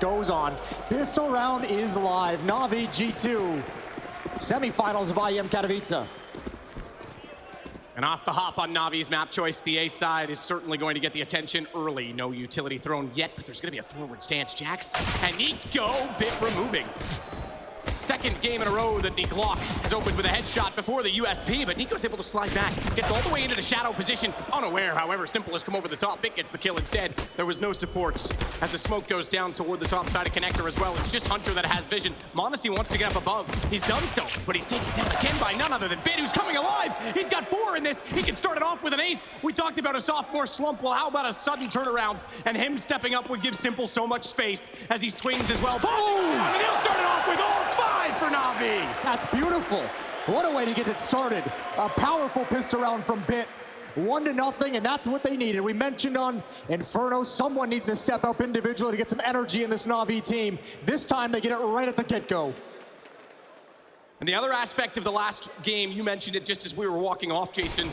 Goes on. Pistol round is live. Navi G2. Semifinals of IEM Katowice. And off the hop on Navi's map choice, the A side is certainly going to get the attention early. No utility thrown yet, but there's going to be a forward stance. Jax and Nico, bit removing. Second game in a row that the Glock has opened with a headshot before the USP, but Nico's able to slide back, gets all the way into the shadow position, unaware, however, Simple has come over the top. Bit gets the kill instead. There was no supports as the smoke goes down toward the top side of Connector as well. It's just Hunter that has vision. m0NESY wants to get up above. He's done so, but he's taken down again by none other than Bit, who's coming alive. He's got 4 in this. He can start it off with an ace. We talked about a sophomore slump. Well, how about a sudden turnaround? And him stepping up would give Simple so much space as he swings as well. Boom! And he'll start it off with all 5 for Navi. That's beautiful. What a way to get it started. A powerful pistol round from Bit. 1-0, and that's what they needed. We mentioned on Inferno, someone needs to step up individually to get some energy in this Navi team. This time they get it right at the get-go. And the other aspect of the last game, you mentioned it just as we were walking off, Jason,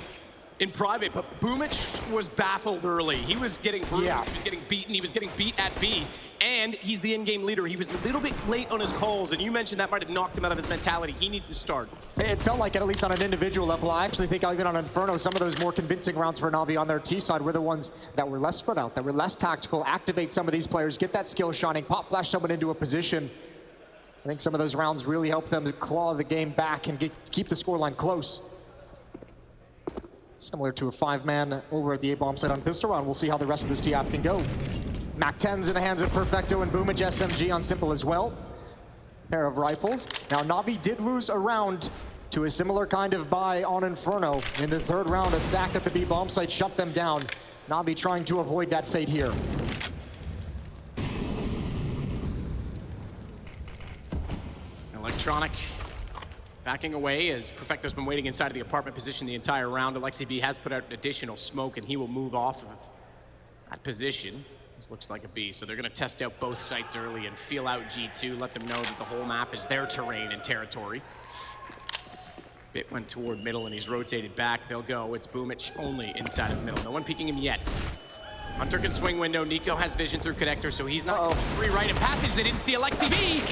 in private, but Boomich was baffled early. He was getting bruised, He was getting beaten, he was getting beat at B, and he's the in-game leader. He was a little bit late on his calls, and you mentioned that might have knocked him out of his mentality. He needs to start. It felt like, at least on an individual level, I actually think even on Inferno, some of those more convincing rounds for Navi on their T side were the ones that were less spread out, that were less tactical, activate some of these players, get that skill shining, pop flash someone into a position. I think some of those rounds really helped them to claw the game back and keep the scoreline close. Similar to a 5-man over at the A-bomb side on pistol round. We'll see how the rest of this TF can go. Mac-10s in the hands of Perfecto and Boomich SMG on Simple as well. Pair of rifles. Now Navi did lose a round to a similar kind of buy on Inferno. In the 3rd round, a stack at the B-bomb site shut them down. Navi trying to avoid that fate here. Electronic backing away as Perfecto's been waiting inside of the apartment position the entire round. Alexi B has put out additional smoke, and he will move off of that position. This looks like a B, so they're going to test out both sites early and feel out G2, let them know that the whole map is their terrain and territory. Bit went toward middle, and he's rotated back. They'll go. It's Boomich only inside of the middle. No one peeking him yet. Hunter can swing window. Nico has vision through Connector, so he's not free right in passage. They didn't see Alexi B.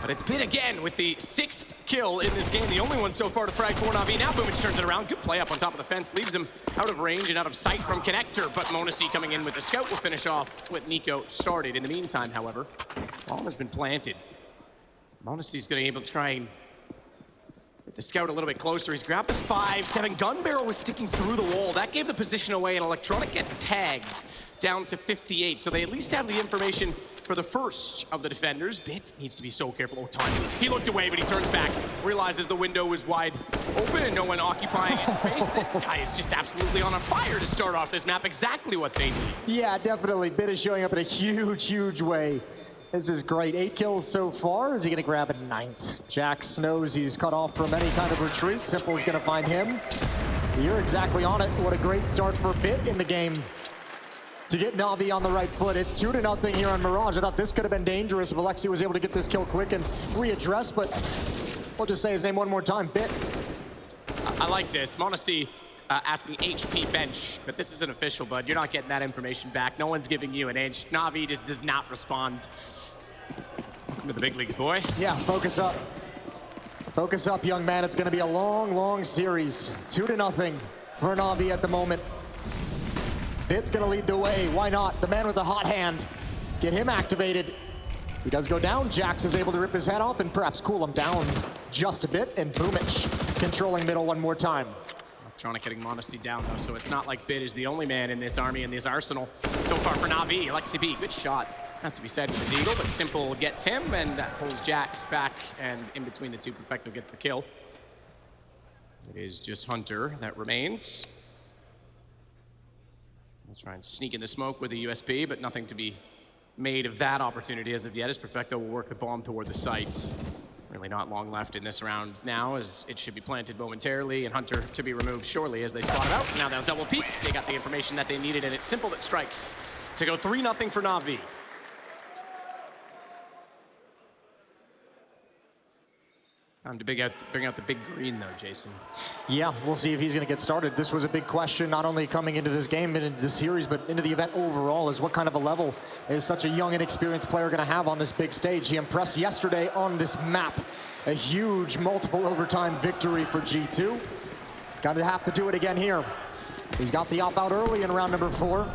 But it's Bit again with the 6th kill in this game, the only one so far to frag for Navi. Now Boomich turns it around. Good play up on top of the fence, leaves him out of range and out of sight from Connector, but m0NESY coming in with the scout will finish off what Nico started. In the meantime, however, bomb has been planted. m0NESY's going to be able to try and get the scout a little bit closer. He's grabbed the 5-7. Gun barrel was sticking through the wall. That gave the position away, and Electronic gets tagged down to 58. So they at least have the information for the first of the defenders. Bit needs to be so careful. Oh, time. He looked away, but he turns back, realizes the window was wide open and no one occupying its space. This guy is just absolutely on a fire to start off this map. Exactly what they need. Yeah, definitely. Bit is showing up in a huge, huge way. This is great. 8 kills so far. Is he going to grab a 9th? Jax knows he's cut off from any kind of retreat. Simple's going to find him. You're exactly on it. What a great start for Bit in the game to get Navi on the right foot. It's 2-0 here on Mirage. I thought this could have been dangerous if Alexi was able to get this kill quick and readdress, but we'll just say his name one more time, Bit. I like this. m0NESY asking HP bench, but this isn't official, bud. You're not getting that information back. No one's giving you an inch. Navi just does not respond. Welcome to the big leagues, boy. Yeah, focus up. Focus up, young man. It's going to be a long, long series. 2-0 for Navi at the moment. Bit's gonna lead the way. Why not? The man with the hot hand. Get him activated. He does go down. Jax is able to rip his head off and perhaps cool him down just a bit. And Boomich controlling middle one more time. Electronic getting m0NESY down though, so it's not like Bit is the only man in this army, in this arsenal. So far for Navi, Alexi B, good shot. Has to be said for the Deagle, but Simple gets him and that pulls Jax back, and in between the two, Perfecto gets the kill. It is just Hunter that remains. We'll try and sneak in the smoke with a USP, but nothing to be made of that opportunity as of yet, as Perfecto will work the bomb toward the site. Really not long left in this round now, as it should be planted momentarily, and Hunter to be removed shortly as they spot it out. Now they'll double peek. They got the information that they needed, and it's Simple that strikes to go 3-0 for Navi. Time to bring out the big green, though, Jason. Yeah, we'll see if he's going to get started. This was a big question, not only coming into this game and into the series, but into the event overall, is what kind of a level is such a young, inexperienced player going to have on this big stage? He impressed yesterday on this map. A huge multiple overtime victory for G2. Got to have to do it again here. He's got the op out early in round number 4.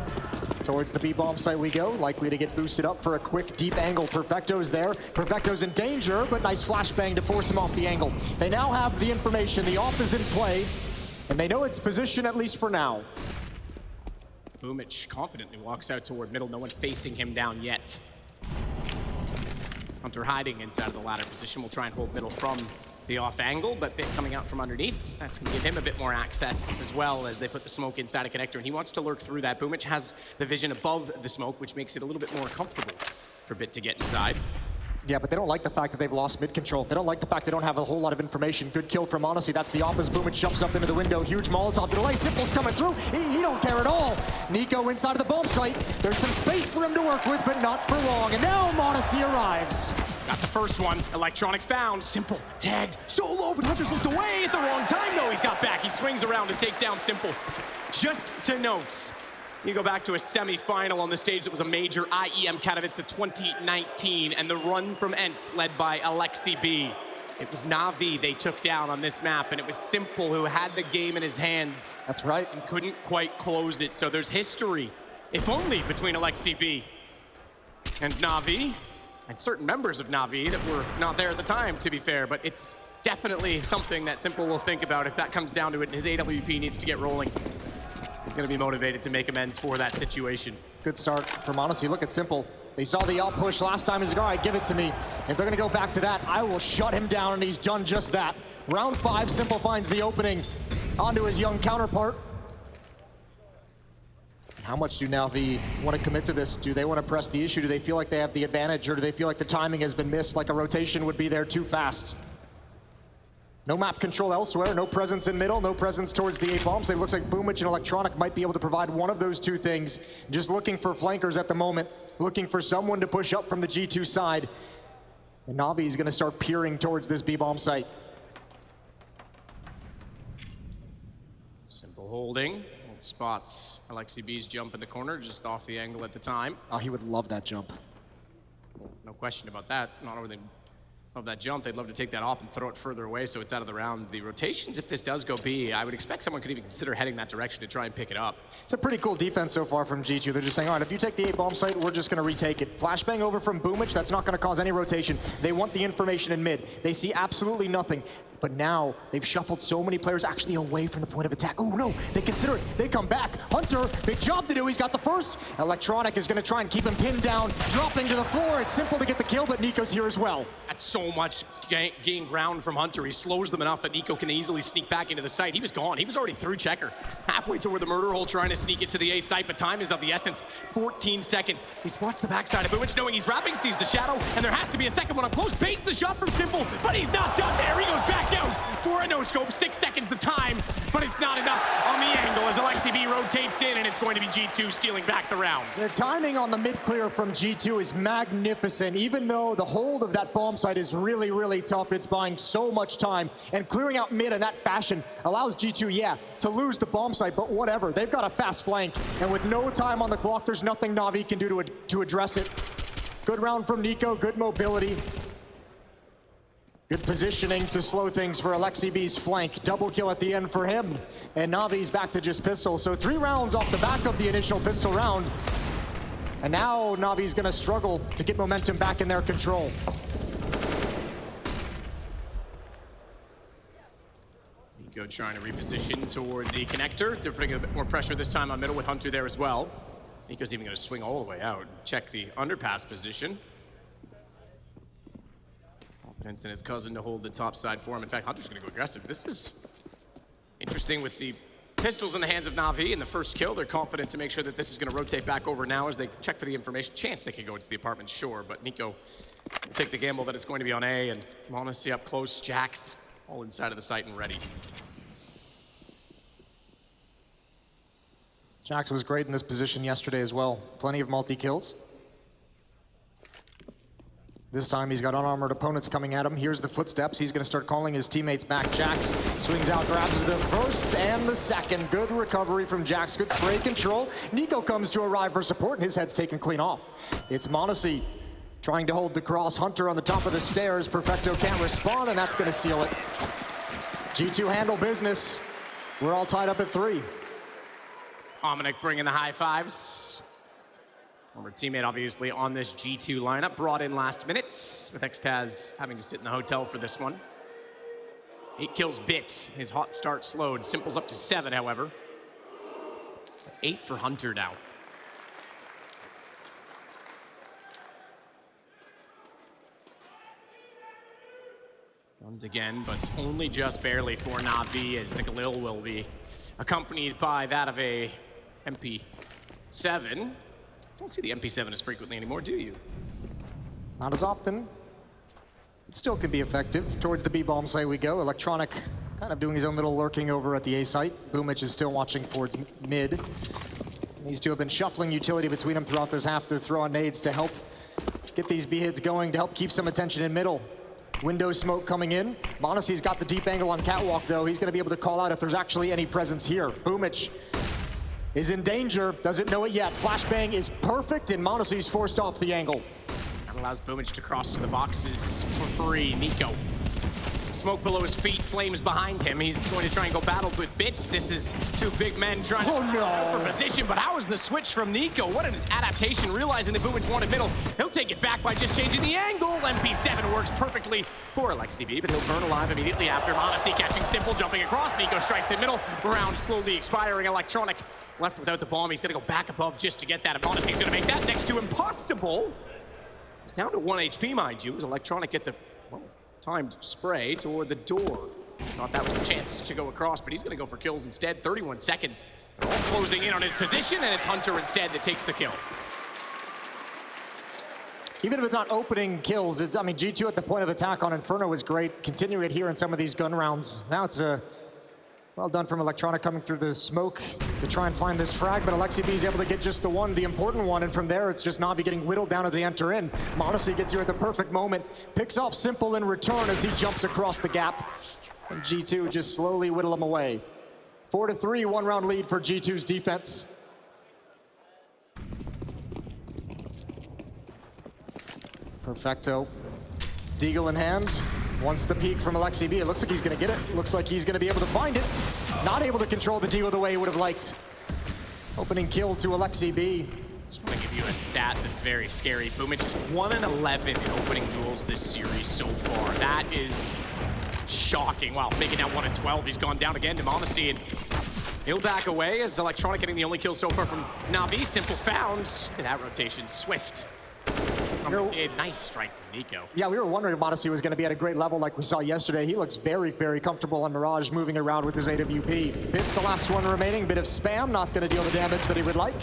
Towards the B-bomb site we go, likely to get boosted up for a quick, deep angle. Perfecto's there. Perfecto's in danger, but nice flashbang to force him off the angle. They now have the information. The op is in play, and they know its position, at least for now. Boomich confidently walks out toward middle. No one facing him down yet. Hunter hiding inside of the ladder position. Will try and hold middle from the off angle, but Bit coming out from underneath. That's going to give him a bit more access as well as they put the smoke inside a connector, and he wants to lurk through that. Boomich has the vision above the smoke, which makes it a little bit more comfortable for Bit to get inside. Yeah, but they don't like the fact that they've lost mid control. They don't like the fact they don't have a whole lot of information. Good kill from Odyssey. That's the opposite. Boomich jumps up into the window. Huge Molotov delay. Simple's coming through. He don't care at all. Nico inside of the bomb site. There's some space for him to work with, but not for long. And now Odyssey arrives. Got the first one. Electronic found. Simple. Tagged. Solo, but Hunter's looked away at the wrong time. No, he's got back. He swings around and takes down Simple. Just to note, you go back to a semi-final on the stage that was a major IEM Katowice of 2019, and the run from Ents led by Alexi B. It was Navi they took down on this map, and it was Simple who had the game in his hands. That's right. And couldn't quite close it, so there's history, if only between Alexi B and Navi, and certain members of Navi that were not there at the time, to be fair, but it's definitely something that Simple will think about if that comes down to it, and his AWP needs to get rolling. He's going to be motivated to make amends for that situation. Good start from Odyssey. Look at Simple. They saw the out push last time. He's like, all right, give it to me. If they're going to go back to that, I will shut him down, and he's done just that. Round 5, Simple finds the opening onto his young counterpart. How much do Navi want to commit to this? Do they want to press the issue? Do they feel like they have the advantage, or do they feel like the timing has been missed, like a rotation would be there too fast? No map control elsewhere, no presence in middle, no presence towards the A-bombs. It looks like Boomich and Electronic might be able to provide one of those two things. Just looking for flankers at the moment, looking for someone to push up from the G2 side. And Navi is gonna start peering towards this B-bomb site. Simple holding. Hold spots Alexi B's jump in the corner, just off the angle at the time. Oh, he would love that jump. No question about that. Not only of that jump, they'd love to take that off and throw it further away so it's out of the round. The rotations, if this does go B, I would expect someone could even consider heading that direction to try and pick it up. It's a pretty cool defense so far from G2. They're just saying, all right, if you take the A-bomb site, we're just going to retake it. Flashbang over from Boomich, that's not going to cause any rotation. They want the information in mid. They see absolutely nothing. But now, they've shuffled so many players actually away from the point of attack. Oh no, they consider it. They come back. Hunter, big job to do. He's got the first. Electronic is going to try and keep him pinned down, dropping to the floor. It's Simple to get the kill, but Nico's here as well. That's so much gain ground from Hunter. He slows them enough that Nico can easily sneak back into the site. He was gone. He was already through checker. Halfway toward the murder hole, trying to sneak it to the A site, but time is of the essence. 14 seconds. He's watched the backside of Boomich, knowing he's wrapping, sees the shadow, and there has to be a second one up close. Baits the shot from Simple, but he's not done there. He goes back out for a no-scope. 6 seconds the time, but it's not enough on the angle as Alexi B rotates in, and it's going to be G2 stealing back the round. The timing on the mid-clear from G2 is magnificent. Even though the hold of that bomb site is really, really tough, it's buying so much time, and clearing out mid in that fashion allows G2, yeah, to lose the bomb site, but whatever. They've got a fast flank, and with no time on the clock, there's nothing Navi can do to address it. Good round from Nico, good mobility. Good positioning to slow things for Alexi B's flank. Double kill at the end for him. And Navi's back to just pistol. So 3 rounds off the back of the initial pistol round. And now Navi's gonna struggle to get momentum back in their control. Nico trying to reposition toward the connector. They're putting a bit more pressure this time on middle with Hunter there as well. Nico's even gonna swing all the way out. Check the underpass position. Confidence in his cousin to hold the top side for him. In fact, Hunter's gonna go aggressive. This is interesting with the pistols in the hands of Navi and the first kill. They're confident to make sure that this is gonna rotate back over now as they check for the information. Chance they could go into the apartment, sure, but Nico will take the gamble that it's going to be on A, and Monacy up close, Jax all inside of the site and ready. Jax was great in this position yesterday as well. Plenty of multi-kills. This time he's got unarmored opponents coming at him. Here's the footsteps. He's going to start calling his teammates back. Jax swings out, grabs the first and the second. Good recovery from Jax. Good spray control. Nico comes to arrive for support, and his head's taken clean off. It's Monacy trying to hold the cross. Hunter on the top of the stairs. Perfecto can't respond, and that's going to seal it. G2 handle business. We're all tied up at 3. Dominic bringing the high fives. Former teammate, obviously, on this G2 lineup. Brought in last minutes, with Xtaz having to sit in the hotel for this one. 8 kills bit. His hot start slowed. Simple's up to 7, however. 8 for Hunter now. Guns again, but it's only just barely for Navi, as the Galil will be accompanied by that of a MP7. Don't see the MP7 as frequently anymore, do you? Not as often. It still can be effective. Towards the B-bomb site we go. Electronic kind of doing his own little lurking over at the A site. Boomich is still watching towards mid. These two have been shuffling utility between them throughout this half to throw on nades to help get these B-hits going, to help keep some attention in middle. Window smoke coming in. Monacy's got the deep angle on Catwalk, though. He's going to be able to call out if there's actually any presence here. Boomich is in danger, doesn't know it yet. Flashbang is perfect, and Monacy's forced off the angle. That allows Boomich to cross to the boxes for free. Nico. Smoke below his feet, flames behind him. He's going to try and go battle with Bits. This is 2 big men trying to for position, but how is the switch from Nico? What an adaptation, realizing that Boomich wanted middle. He'll take it back by just changing the angle. MP7 works perfectly for Alexi, but he'll burn alive immediately after. Monacy catching Simple, jumping across. Nico strikes in middle. Round slowly expiring. Electronic left without the bomb. He's going to go back above just to get that. And Monacy's going to make that next to impossible. He's down to 1 HP, mind you, as Electronic gets a timed spray toward the door. Thought that was the chance to go across, but he's going to go for kills instead. 31 seconds. They're all closing in on his position, and it's Hunter instead that takes the kill. Even if it's not opening kills, I mean, G2 at the point of attack on Inferno was great. Continuing it here in some of these gun rounds. Now it's well done from Electronic coming through the smoke to try and find this frag, but Alexi B is able to get just the one, the important one, and from there it's just Navi getting whittled down as they enter in. Monacy gets here at the perfect moment, picks off Simple in return as he jumps across the gap, and G2 just slowly whittle him away. 4-3, 1-round lead for G2's defense. Perfecto. Deagle in hand. Wants the peek from Alexi B. It looks like he's going to get it. Looks like he's going to be able to find it. Not able to control the Deagle the way he would have liked. Opening kill to Alexi B. Just want to give you a stat that's very scary. Boomich is 1-11 in opening duels this series so far. That is shocking. Wow, making that 1-12. He's gone down again to Monacy, and he'll back away as Electronic getting the only kill so far from Navi. Simple's found. And that rotation, Swift. A nice strike from Nico. Yeah, we were wondering if Monacy was going to be at a great level like we saw yesterday. He looks very, very comfortable on Mirage, moving around with his AWP. It's the last one remaining. Bit of spam, not going to deal the damage that he would like.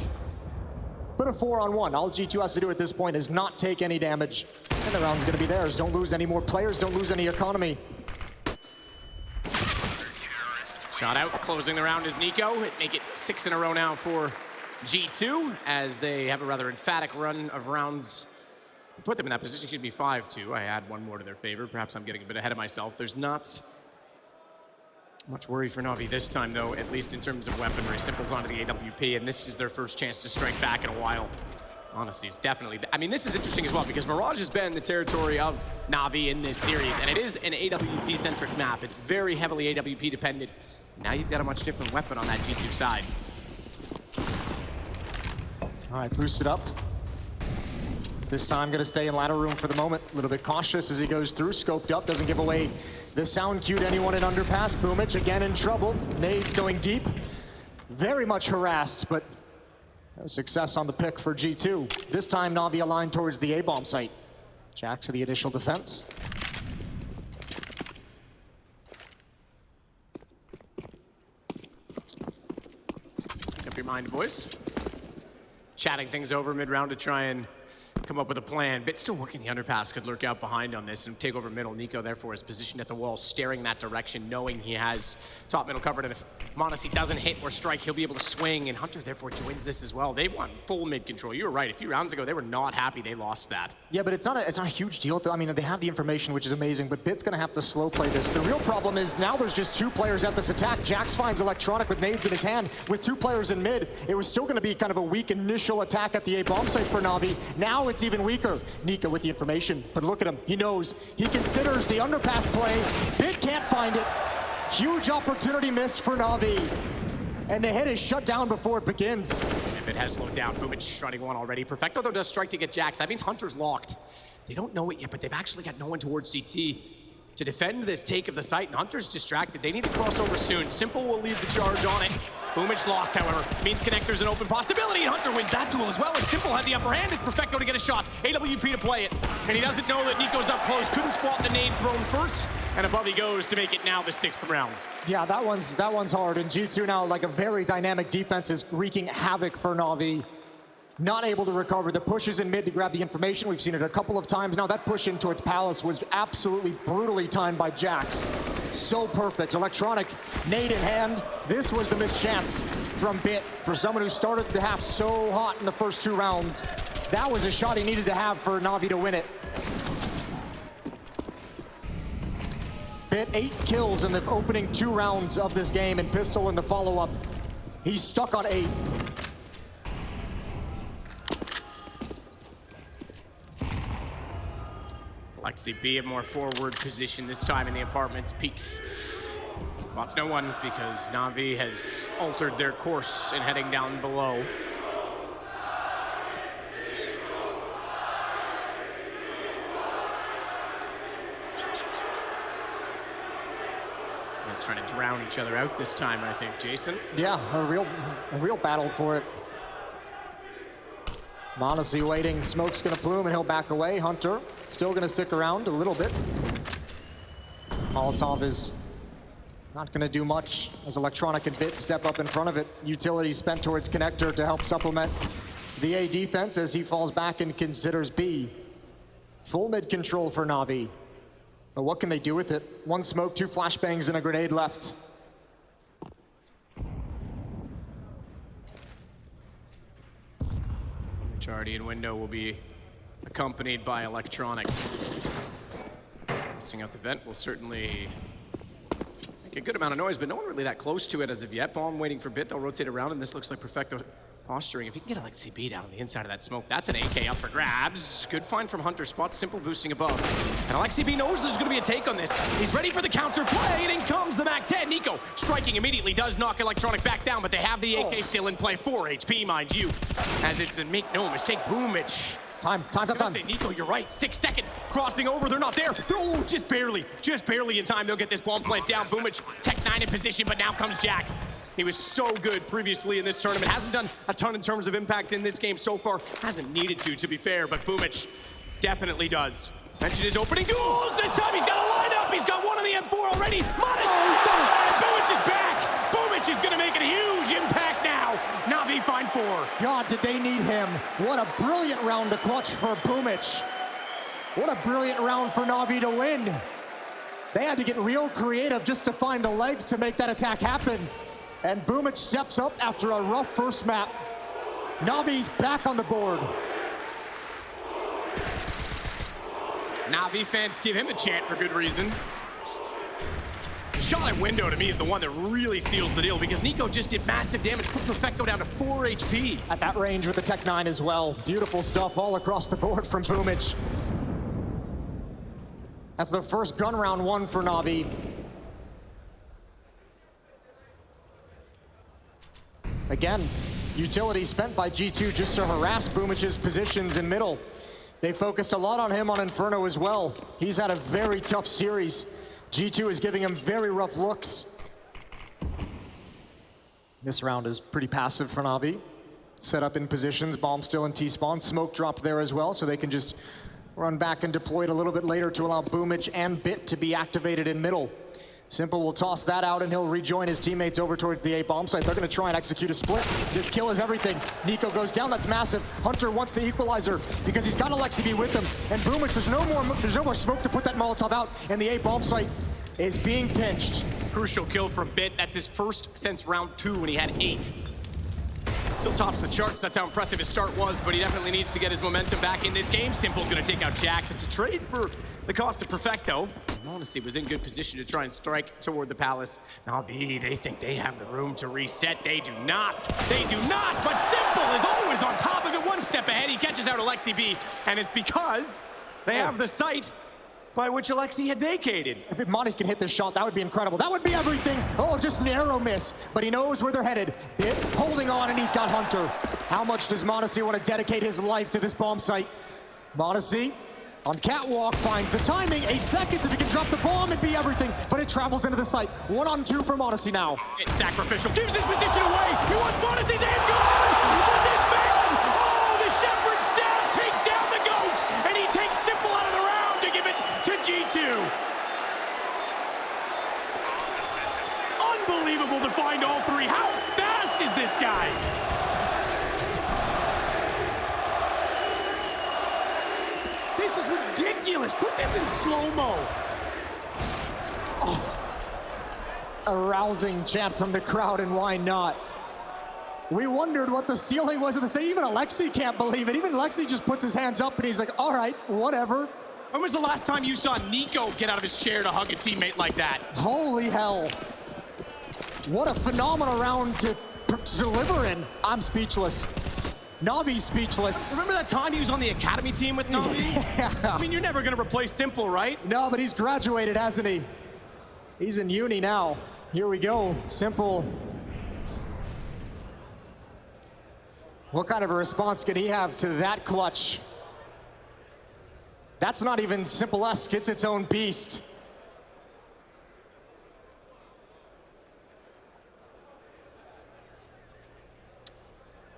But a 4-on-1. All G2 has to do at this point is not take any damage. And the round's going to be theirs. Don't lose any more players. Don't lose any economy. Shot out, closing the round is Nico. Make it 6 in a row now for G2, as they have a rather emphatic run of rounds to put them in that position. Should be 5-2. I add one more to their favor. Perhaps I'm getting a bit ahead of myself. There's not much worry for Navi this time, though, at least in terms of weaponry. Simple's onto the AWP, and this is their first chance to strike back in a while. Honestly, it's definitely... I mean, this is interesting as well, because Mirage has been the territory of Navi in this series, and it is an AWP-centric map. It's very heavily AWP-dependent. Now you've got a much different weapon on that G2 side. All right, boost it up. This time gonna stay in ladder room for the moment. A little bit cautious as he goes through, scoped up, doesn't give away the sound cue to anyone in underpass. Boomich again in trouble. Nades going deep. Very much harassed, but no success on the pick for G2. This time Navi aligned towards the A-bomb site. Jax to the initial defense. Make up your mind, boys. Chatting things over mid-round to try and come up with a plan. Bit still working the underpass, could lurk out behind on this and take over middle. Nico, therefore, is positioned at the wall, staring that direction, knowing he has top middle covered. And if Modesty doesn't hit or strike, he'll be able to swing. And Hunter, therefore, joins this as well. They want full mid control. You were right. A few rounds ago, they were not happy they lost that. Yeah, but it's not a huge deal. I mean, they have the information, which is amazing, but Bit's gonna have to slow play this. The real problem is now there's just 2 players at this attack. Jax finds Electronic with nades in his hand. With 2 players in mid, it was still gonna be kind of a weak initial attack at the A bomb site for Navi. Now it's even weaker. Nika with the information, but look at him. He knows. He considers the underpass play. Bit can't find it. Huge opportunity missed for Navi. And the hit is shut down before it begins. And Bit has slowed down. Boomich shutting one already. Perfecto, though, does strike to get Jax. That means Hunter's locked. They don't know it yet, but they've actually got no one towards CT to defend this take of the site, and Hunter's distracted. They need to cross over soon. Simple will lead the charge on it. Boomich lost, however. Means Connector's an open possibility, and Hunter wins that duel as well. As Simple had the upper hand, it's Perfecto to get a shot. AWP to play it. And he doesn't know that Nico's up close. Couldn't spot the nade thrown first. And above he goes to make it now the 6th round. Yeah, that one's hard. And G2 now, like a very dynamic defense, is wreaking havoc for Navi. Not able to recover. The pushes in mid to grab the information. We've seen it a couple of times now. That push in towards Palace was absolutely brutally timed by Jax. So perfect. Electronic, nade in hand. This was the missed chance from Bit for someone who started the half so hot in the first 2 rounds. That was a shot he needed to have for Navi to win it. Bit 8 kills in the opening 2 rounds of this game, and Pistol in the follow-up. He's stuck on 8. Lexi B, a more forward position this time in the apartments. Peeks. Spots no one because Navi has altered their course and heading down below. It's trying to drown each other out this time, I think, Jason. Yeah, a real battle for it. Modesty waiting, smoke's gonna plume and he'll back away. Hunter still gonna stick around a little bit. Molotov is not gonna do much as Electronic and Bit step up in front of it. Utility spent towards Connector to help supplement the A defense as he falls back and considers B. Full mid control for Navi. But what can they do with it? 1 smoke, 2 flashbangs, and a grenade left. Guardian window will be accompanied by Electronic. Testing out the vent will certainly make a good amount of noise, but no one really that close to it as of yet. Bomb waiting for Bit. They'll rotate around, and this looks like Perfecto posturing. If he can get Alexi B down on the inside of that smoke, that's an AK up for grabs. Good find from Hunter. Spot Simple boosting above. And Alexi B knows there's going to be a take on this. He's ready for the counter play, and in comes the MAC-10. Nico striking immediately does knock Electronic back down, but they have the AK still in play. 4 HP, mind you. As it's a make no mistake, Boomich. Time. Say, Nico, you're right. 6 seconds. Crossing over. They're not there. Oh, just barely in time. They'll get this bomb plant down. Boomich, Tech 9 in position, but now comes Jax. He was so good previously in this tournament. Hasn't done a ton in terms of impact in this game so far. Hasn't needed to be fair, but Boomich definitely does. Mentioned his opening duels. This time he's got a lineup. He's got one on the M4 already. Modest. He's done it. Boomich is back. Boomich is going to make a huge impact now. Navi find 4. God, did they need him. What a brilliant round to clutch for Boomich. What a brilliant round for Navi to win. They had to get real creative just to find the legs to make that attack happen. And Boomich steps up after a rough first map. Navi's back on the board. Navi fans give him a chant for good reason. The shot at window to me is the one that really seals the deal because Nico just did massive damage, put Perfecto down to 4 HP. At that range with the Tech 9 as well. Beautiful stuff all across the board from Boomich. That's the first gun round 1 for Navi. Again, utility spent by G2 just to harass Boomich's positions in middle. They focused a lot on him on Inferno as well. He's had a very tough series. G2 is giving him very rough looks. This round is pretty passive for Navi. Set up in positions, bomb still in T-spawn. Smoke dropped there as well, so they can just run back and deploy it a little bit later to allow Boomich and Bit to be activated in middle. Simple will toss that out and he'll rejoin his teammates over towards the A bomb site. They're gonna try and execute a split. This kill is everything. Nico goes down, that's massive. Hunter wants the equalizer because he's got Alexi B with him. And Boomich, there's no more smoke to put that Molotov out, and the A bomb site is being pinched. Crucial kill from Bit. That's his first since round 2 when he had 8. Still tops the charts. That's how impressive his start was, but he definitely needs to get his momentum back in this game. Simple's gonna take out Jackson to trade for the cost of Perfecto. Monacy was in good position to try and strike toward the Palace. Navi, they think they have the room to reset. They do not. They do not, but Simple is always on top of it, one step ahead. He catches out Alexi B, and it's because they have the site by which Alexi had vacated. If Montes can hit this shot, that would be incredible. That would be everything. Oh, just narrow miss, but he knows where they're headed. Bit holding on, and he's got Hunter. How much does Montes want to dedicate his life to this bomb site? Montes on catwalk finds the timing. 8 seconds. If he can drop the bomb, it'd be everything, but it travels into the site. 1-on-2 for Montes now. It's sacrificial. Gives his position away. He wants Montes' aim gone. But this man, oh, the Shepherd staff takes down the GOAT, and he takes Simple out of the round to give it to G2. Unbelievable to find all 3. How fast is this guy? This is ridiculous. Put this in slow-mo. Oh, a rousing chant from the crowd, and why not? We wondered what the ceiling was of the stage. Even Alexi can't believe it. Even Alexi just puts his hands up and he's like, all right, whatever. When was the last time you saw Nico get out of his chair to hug a teammate like that? Holy hell. What a phenomenal round to deliver in. I'm speechless. Navi's speechless. Remember that time he was on the academy team with Navi? Yeah. I mean, you're never going to replace Simple, right? No, but he's graduated, hasn't he? He's in uni now. Here we go. Simple. What kind of a response can he have to that clutch? That's not even Simple-esque. It's its own beast.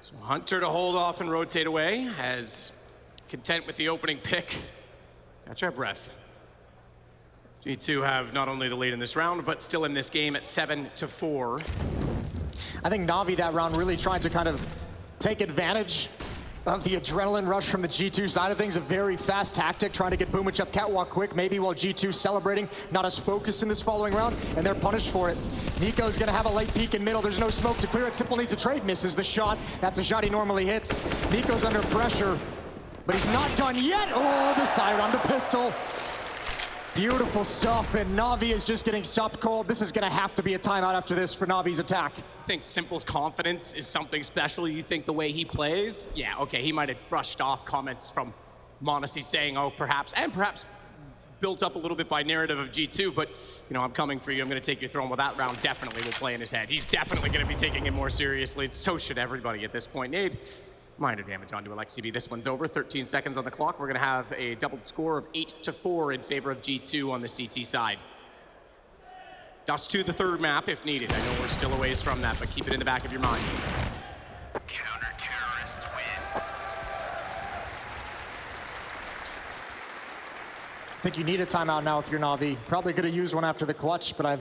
So Hunter to hold off and rotate away, as content with the opening pick. Catch our breath. G2 have not only the lead in this round, but still in this game at 7-4. I think Navi that round really tried to kind of take advantage of the adrenaline rush from the G2 side of things. A very fast tactic, trying to get Boomich up catwalk quick, maybe while G2 celebrating, not as focused in this following round, and they're punished for it. Nico's gonna have a late peek in middle. There's no smoke to clear it. Simple needs a trade, misses the shot. That's a shot he normally hits. Nico's under pressure, but he's not done yet. Oh, the sidearm, the pistol. Beautiful stuff, and Navi is just getting stopped cold. This is gonna have to be a timeout after this for Navi's attack. I think Simple's confidence is something special. You think the way he plays? Yeah, okay, he might have brushed off comments from Monacy saying, oh, perhaps built up a little bit by narrative of G2, but, you know, I'm coming for you, I'm gonna take your throne. Well, that round definitely will play in his head. He's definitely gonna be taking it more seriously. So should everybody at this point. Nade, minor damage onto Alexi B. This one's over, 13 seconds on the clock. We're gonna have a doubled score of 8-4 in favor of G2 on the CT side. Dust to the third map if needed. I know we're still a ways from that, but keep it in the back of your minds. Counter-terrorists win. I think you need a timeout now if you're Navi. Probably could have used one after the clutch, but as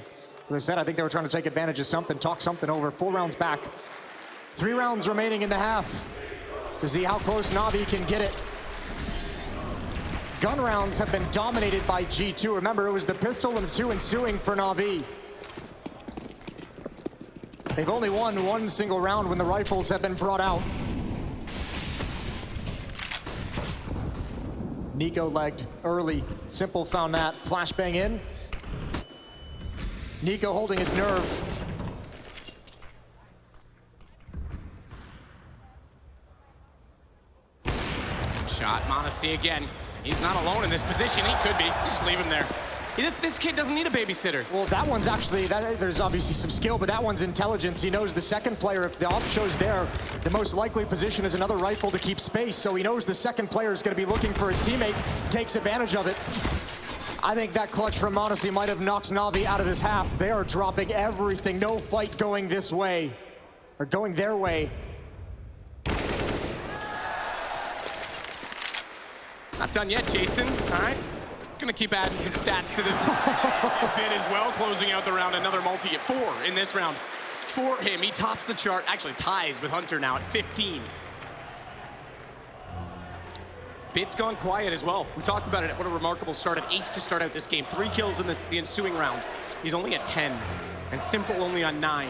I said, I think they were trying to take advantage of something, talk something over. 4 rounds back. 3 rounds remaining in the half to see how close Navi can get it. Gun rounds have been dominated by G2. Remember, it was the pistol and the 2 ensuing for Navi. They've only won 1 single round when the rifles have been brought out. Nico legged early. Simple found that. Flashbang in. Nico holding his nerve. Shot, Monacy again. He's not alone in this position. He could be. Just leave him there. This kid doesn't need a babysitter. Well, that one's actually, there's obviously some skill, but that one's intelligence. He knows the second player, if the op show's there, the most likely position is another rifle to keep space, so he knows the second player is going to be looking for his teammate, takes advantage of it. I think that clutch from Monacy might have knocked Navi out of this half. They are dropping everything. No fight going this way, or going their way. Not done yet, Jason. All right. Gonna keep adding some stats to this bit as well, closing out the round. Another multi at 4 in this round for him. He tops the chart, actually ties with Hunter now at 15. Bit's gone quiet as well. We talked about it. What a remarkable start. An ace to start out this game. 3 kills in the ensuing round. He's only at 10, and Simple only on 9.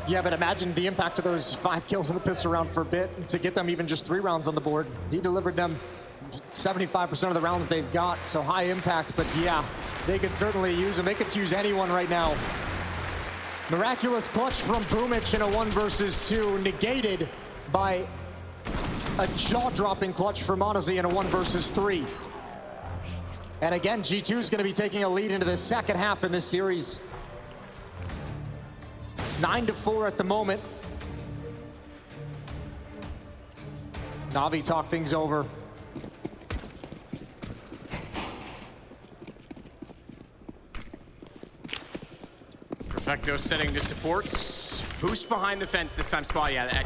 Yeah, but imagine the impact of those 5 kills in the pistol round for Bit to get them even just 3 rounds on the board. He delivered them 75% of the rounds they've got, so high impact, but yeah, they could certainly use them. They could use anyone right now. Miraculous clutch from Boomic in a 1 versus 2, negated by a jaw-dropping clutch from Odyssey in a 1 versus 3. And again, G2 is going to be taking a lead into the second half in this series. 9-4 at the moment. Navi talked things over. Perfecto setting to supports. Boost behind the fence this time. Spot, yeah.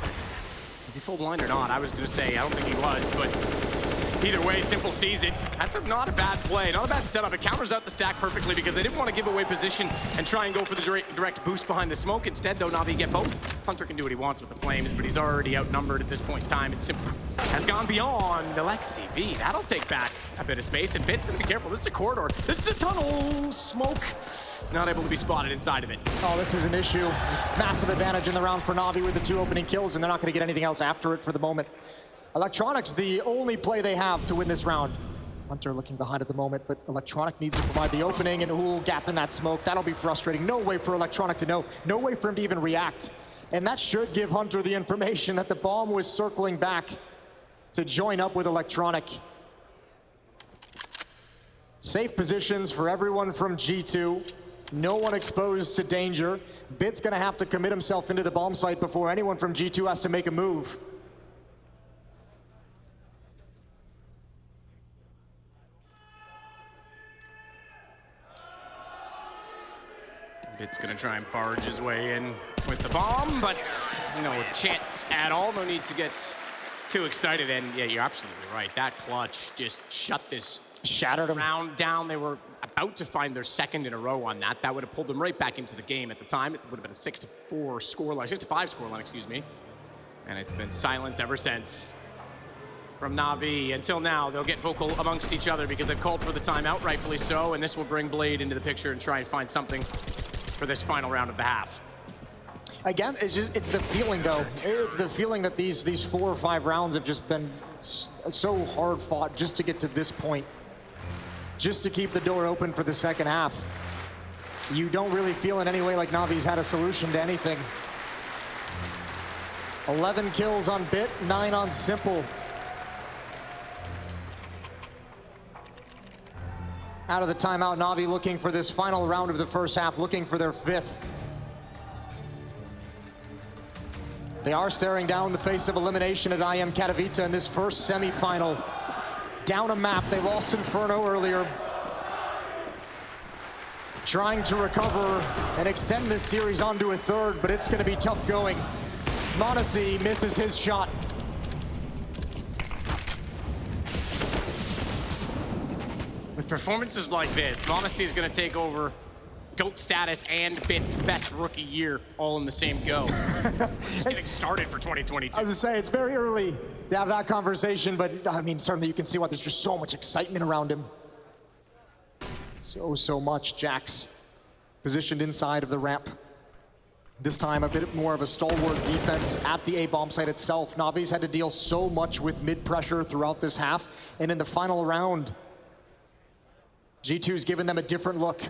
Is he full blind or not? I was going to say, I don't think he was, but either way, Simple sees it. That's not a bad play, not a bad setup. It counters out the stack perfectly because they didn't want to give away position and try and go for the direct boost behind the smoke. Instead, though, Navi get both. Hunter can do what he wants with the flames, but he's already outnumbered at this point in time, and Simple has gone beyond Alexi B. That'll take back a bit of space, and Bit's going to be careful. This is a corridor. This is a tunnel. Smoke. Not able to be spotted inside of it. Oh, this is an issue. Massive advantage in the round for Navi with the 2 opening kills, and they're not going to get anything else after it for the moment. Electronics, the only play they have to win this round. Hunter looking behind at the moment, but Electronic needs to provide the opening, and ooh, gap in that smoke. That'll be frustrating. No way for Electronic to know. No way for him to even react. And that should give Hunter the information that the bomb was circling back to join up with Electronic. Safe positions for everyone from G2. No one exposed to danger. Bit's gonna have to commit himself into the bomb site before anyone from G2 has to make a move. Bit's gonna try and barge his way in with the bomb, but no chance at all. No need to get too excited. And yeah, you're absolutely right. That clutch just shut this Shattered him. round down. They were about to find their second in a row on that. That would have pulled them right back into the game. At the time, it would have been a 6-4 scoreline, 6-5 scoreline, excuse me. And it's been silence ever since. From Navi until now, they'll get vocal amongst each other because they've called for the timeout, rightfully so, and this will bring Blade into the picture and try and find something for this final round of the half. Again, it's the feeling though. It's the feeling that these 4 or 5 rounds have just been so hard fought just to get to this point. Just to keep the door open for the second half. You don't really feel in any way like Navi's had a solution to anything. 11 kills on Bit, 9 on Simple. Out of the timeout, Navi looking for this final round of the first half, looking for their 5th. They are staring down the face of elimination at IM Katowice in this first semifinal. Down a map, they lost Inferno earlier. Trying to recover and extend this series onto a 3rd, but it's gonna be tough going. Monacy misses his shot. With performances like this, Monacy is going to take over GOAT status and Bit's best rookie year all in the same go. Just getting started for 2022. I was gonna say, it's very early to have that conversation, but I mean, certainly you can see why there's just so much excitement around him. So much. Jax positioned inside of the ramp. This time a bit more of a stalwart defense at the A-bomb site itself. Navi's had to deal so much with mid-pressure throughout this half, and in the final round, G2's given them a different look.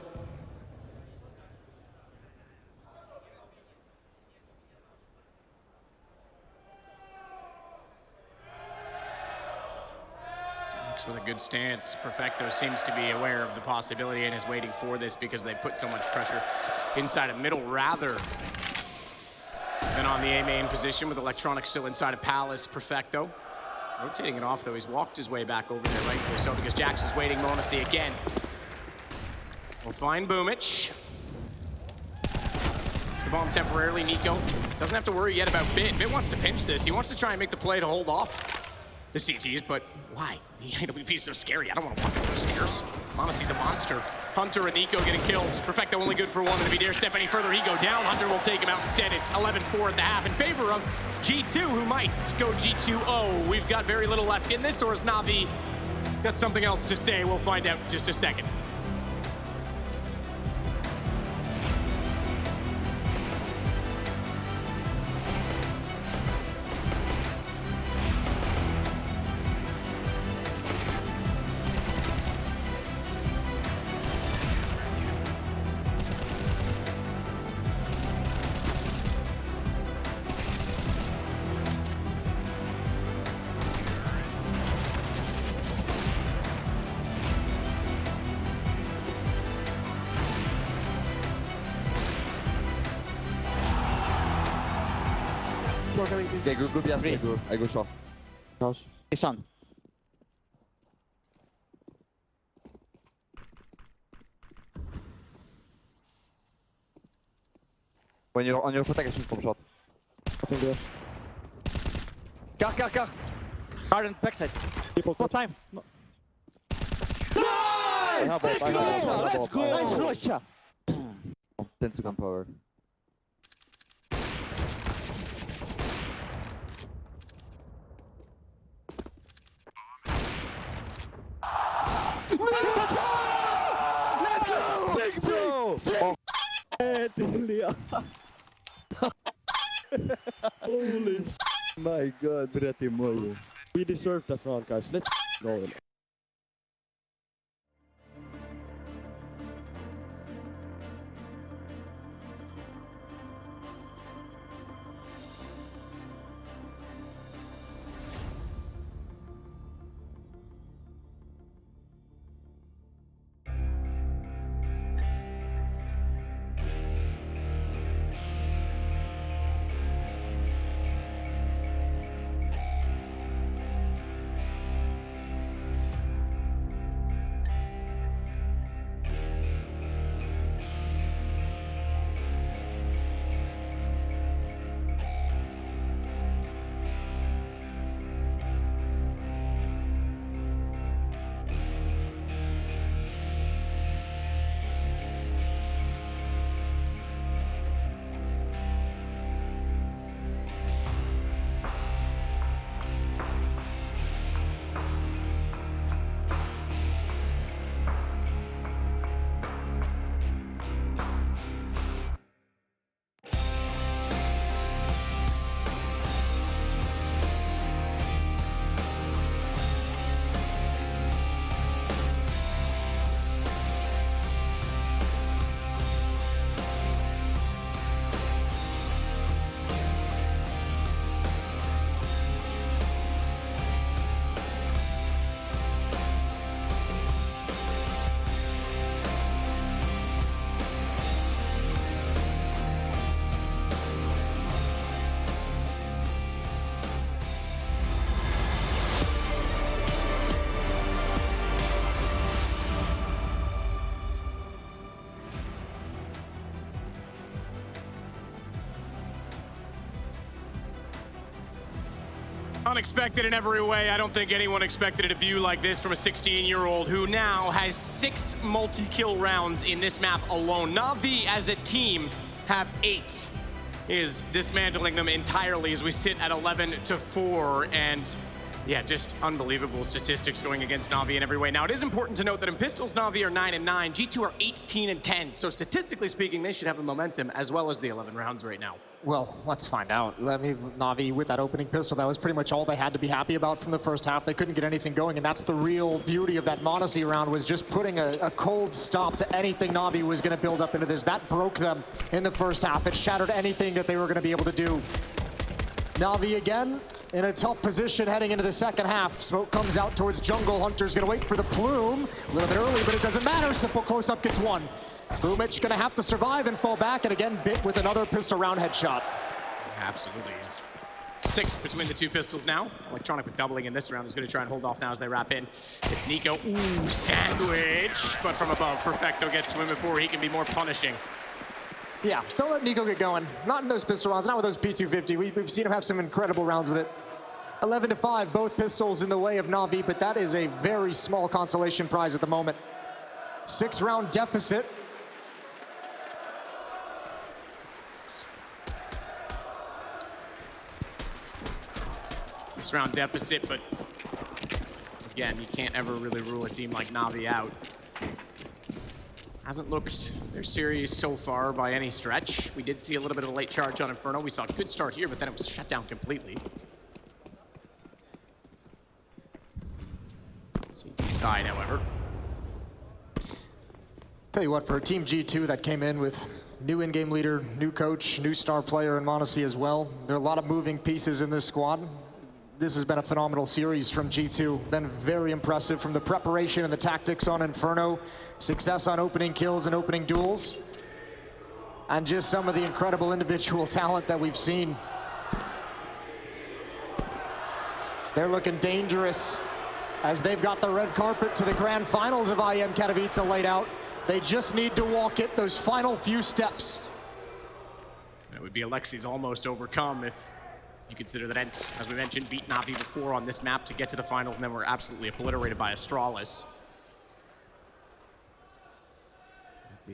With a good stance. Perfecto seems to be aware of the possibility and is waiting for this because they put so much pressure inside of middle rather than on the A main position with Electronic still inside of Palace. Perfecto rotating it off though. He's walked his way back over there rightfully so because Jax is waiting. Monacy again. We'll find Boomic. The bomb temporarily. Nico doesn't have to worry yet about Bit. Bit wants to pinch this. He wants to try and make the play to hold off the CTs, but why? The AWP is so scary. I don't want to walk up those stairs. Monacy's a monster. Hunter and Nico getting kills. Perfecto only good for one, and if he dares step any further, he go down. Hunter will take him out instead. It's 11-4 at the half in favor of G2, who might go G2-0. We've got very little left in this, or is Navi got something else to say? We'll find out in just a second. Okay, go B, I go short. House. Hey, son. When you're on your attack, I shoot from short. Nothing there. Car! Garden, backside. People, no time. No. Nice! Let's go! Nice Russia! 10 second power. Let's go! Six, bro! Oh. Holy my god, Brett Moyo. We deserve that round, guys. Let's go. Unexpected in every way. I don't think anyone expected a debut like this from a 16-year-old who now has 6 multi-kill rounds in this map alone. Navi as a team have 8. He is dismantling them entirely as we sit at 11-4, and yeah, just unbelievable statistics going against Navi in every way. Now, it is important to note that in pistols, Navi are 9-9, G2 are 18-10, so statistically speaking, they should have a momentum as well as the 11 rounds right now. Well, let's find out. Navi, with that opening pistol, that was pretty much all they had to be happy about from the first half. They couldn't get anything going, and that's the real beauty of that Monacy round, was just putting a cold stop to anything Navi was going to build up into this. That broke them in the first half. It shattered anything that they were going to be able to do. Navi again in a tough position heading into the second half. Smoke comes out towards jungle. Hunter's going to wait for the plume. A little bit early, but it doesn't matter. Simple close-up gets one. Boomic going to have to survive and fall back, and again bit with another pistol round headshot. Absolutely. He's 6 between the 2 pistols now. Electronic with doubling in this round is going to try and hold off now as they wrap in. It's Nico. Ooh, sandwich. But from above, Perfecto gets to him before he can be more punishing. Yeah, don't let Nico get going. Not in those pistol rounds, not with those P250. We've seen him have some incredible rounds with it. 11-5, both pistols in the way of Navi, but that is a very small consolation prize at the moment. 6-round deficit. Six-round deficit, but again, you can't ever really rule a team like Navi out. Hasn't looked their series so far by any stretch. We did see a little bit of a late charge on Inferno. We saw a good start here, but then it was shut down completely. CT side, however. Tell you what, for a Team G2 that came in with new in-game leader, new coach, new star player in Monacy as well, there are a lot of moving pieces in this squad. This has been a phenomenal series from G2. Been very impressive from the preparation and the tactics on Inferno, success on opening kills and opening duels, and just some of the incredible individual talent that we've seen. They're looking dangerous as they've got the red carpet to the grand finals of IM Katowice laid out. They just need to walk it those final few steps. That would be Alexi's almost overcome if you consider that Ents, as we mentioned, beat Navi before on this map to get to the finals, and then were absolutely obliterated by Astralis at the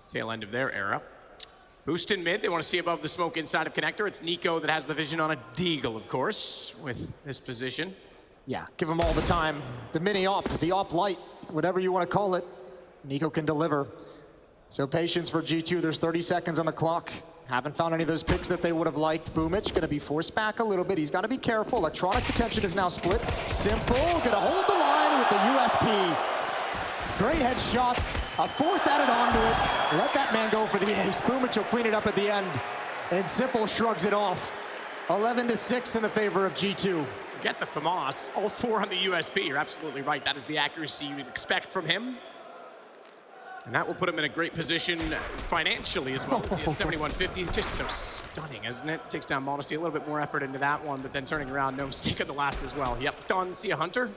tail end of their era. Boost in mid, they want to see above the smoke inside of Connector. It's Nico that has the vision on a Deagle, of course, with this position. Yeah, give him all the time. The mini-op, the op light, whatever you want to call it, Nico can deliver. So patience for G2, there's 30 seconds on the clock. Haven't found any of those picks that they would have liked. Boomich gonna be forced back a little bit. He's gotta be careful. Electronics' attention is now split. Simple, gonna hold the line with the USP. Great headshots, a fourth added onto it. Let that man go for the ace. Boomich will clean it up at the end. And Simple shrugs it off. 11-6 in the favor of G2. Get the FAMAS, all 4 on the USP. You're absolutely right. That is the accuracy you would expect from him. And that will put him in a great position financially as well. As he has 7150, just so stunning, isn't it? Takes down Monacy, a little bit more effort into that one, but then turning around, no mistake at the last as well. Yep, done. See a Hunter?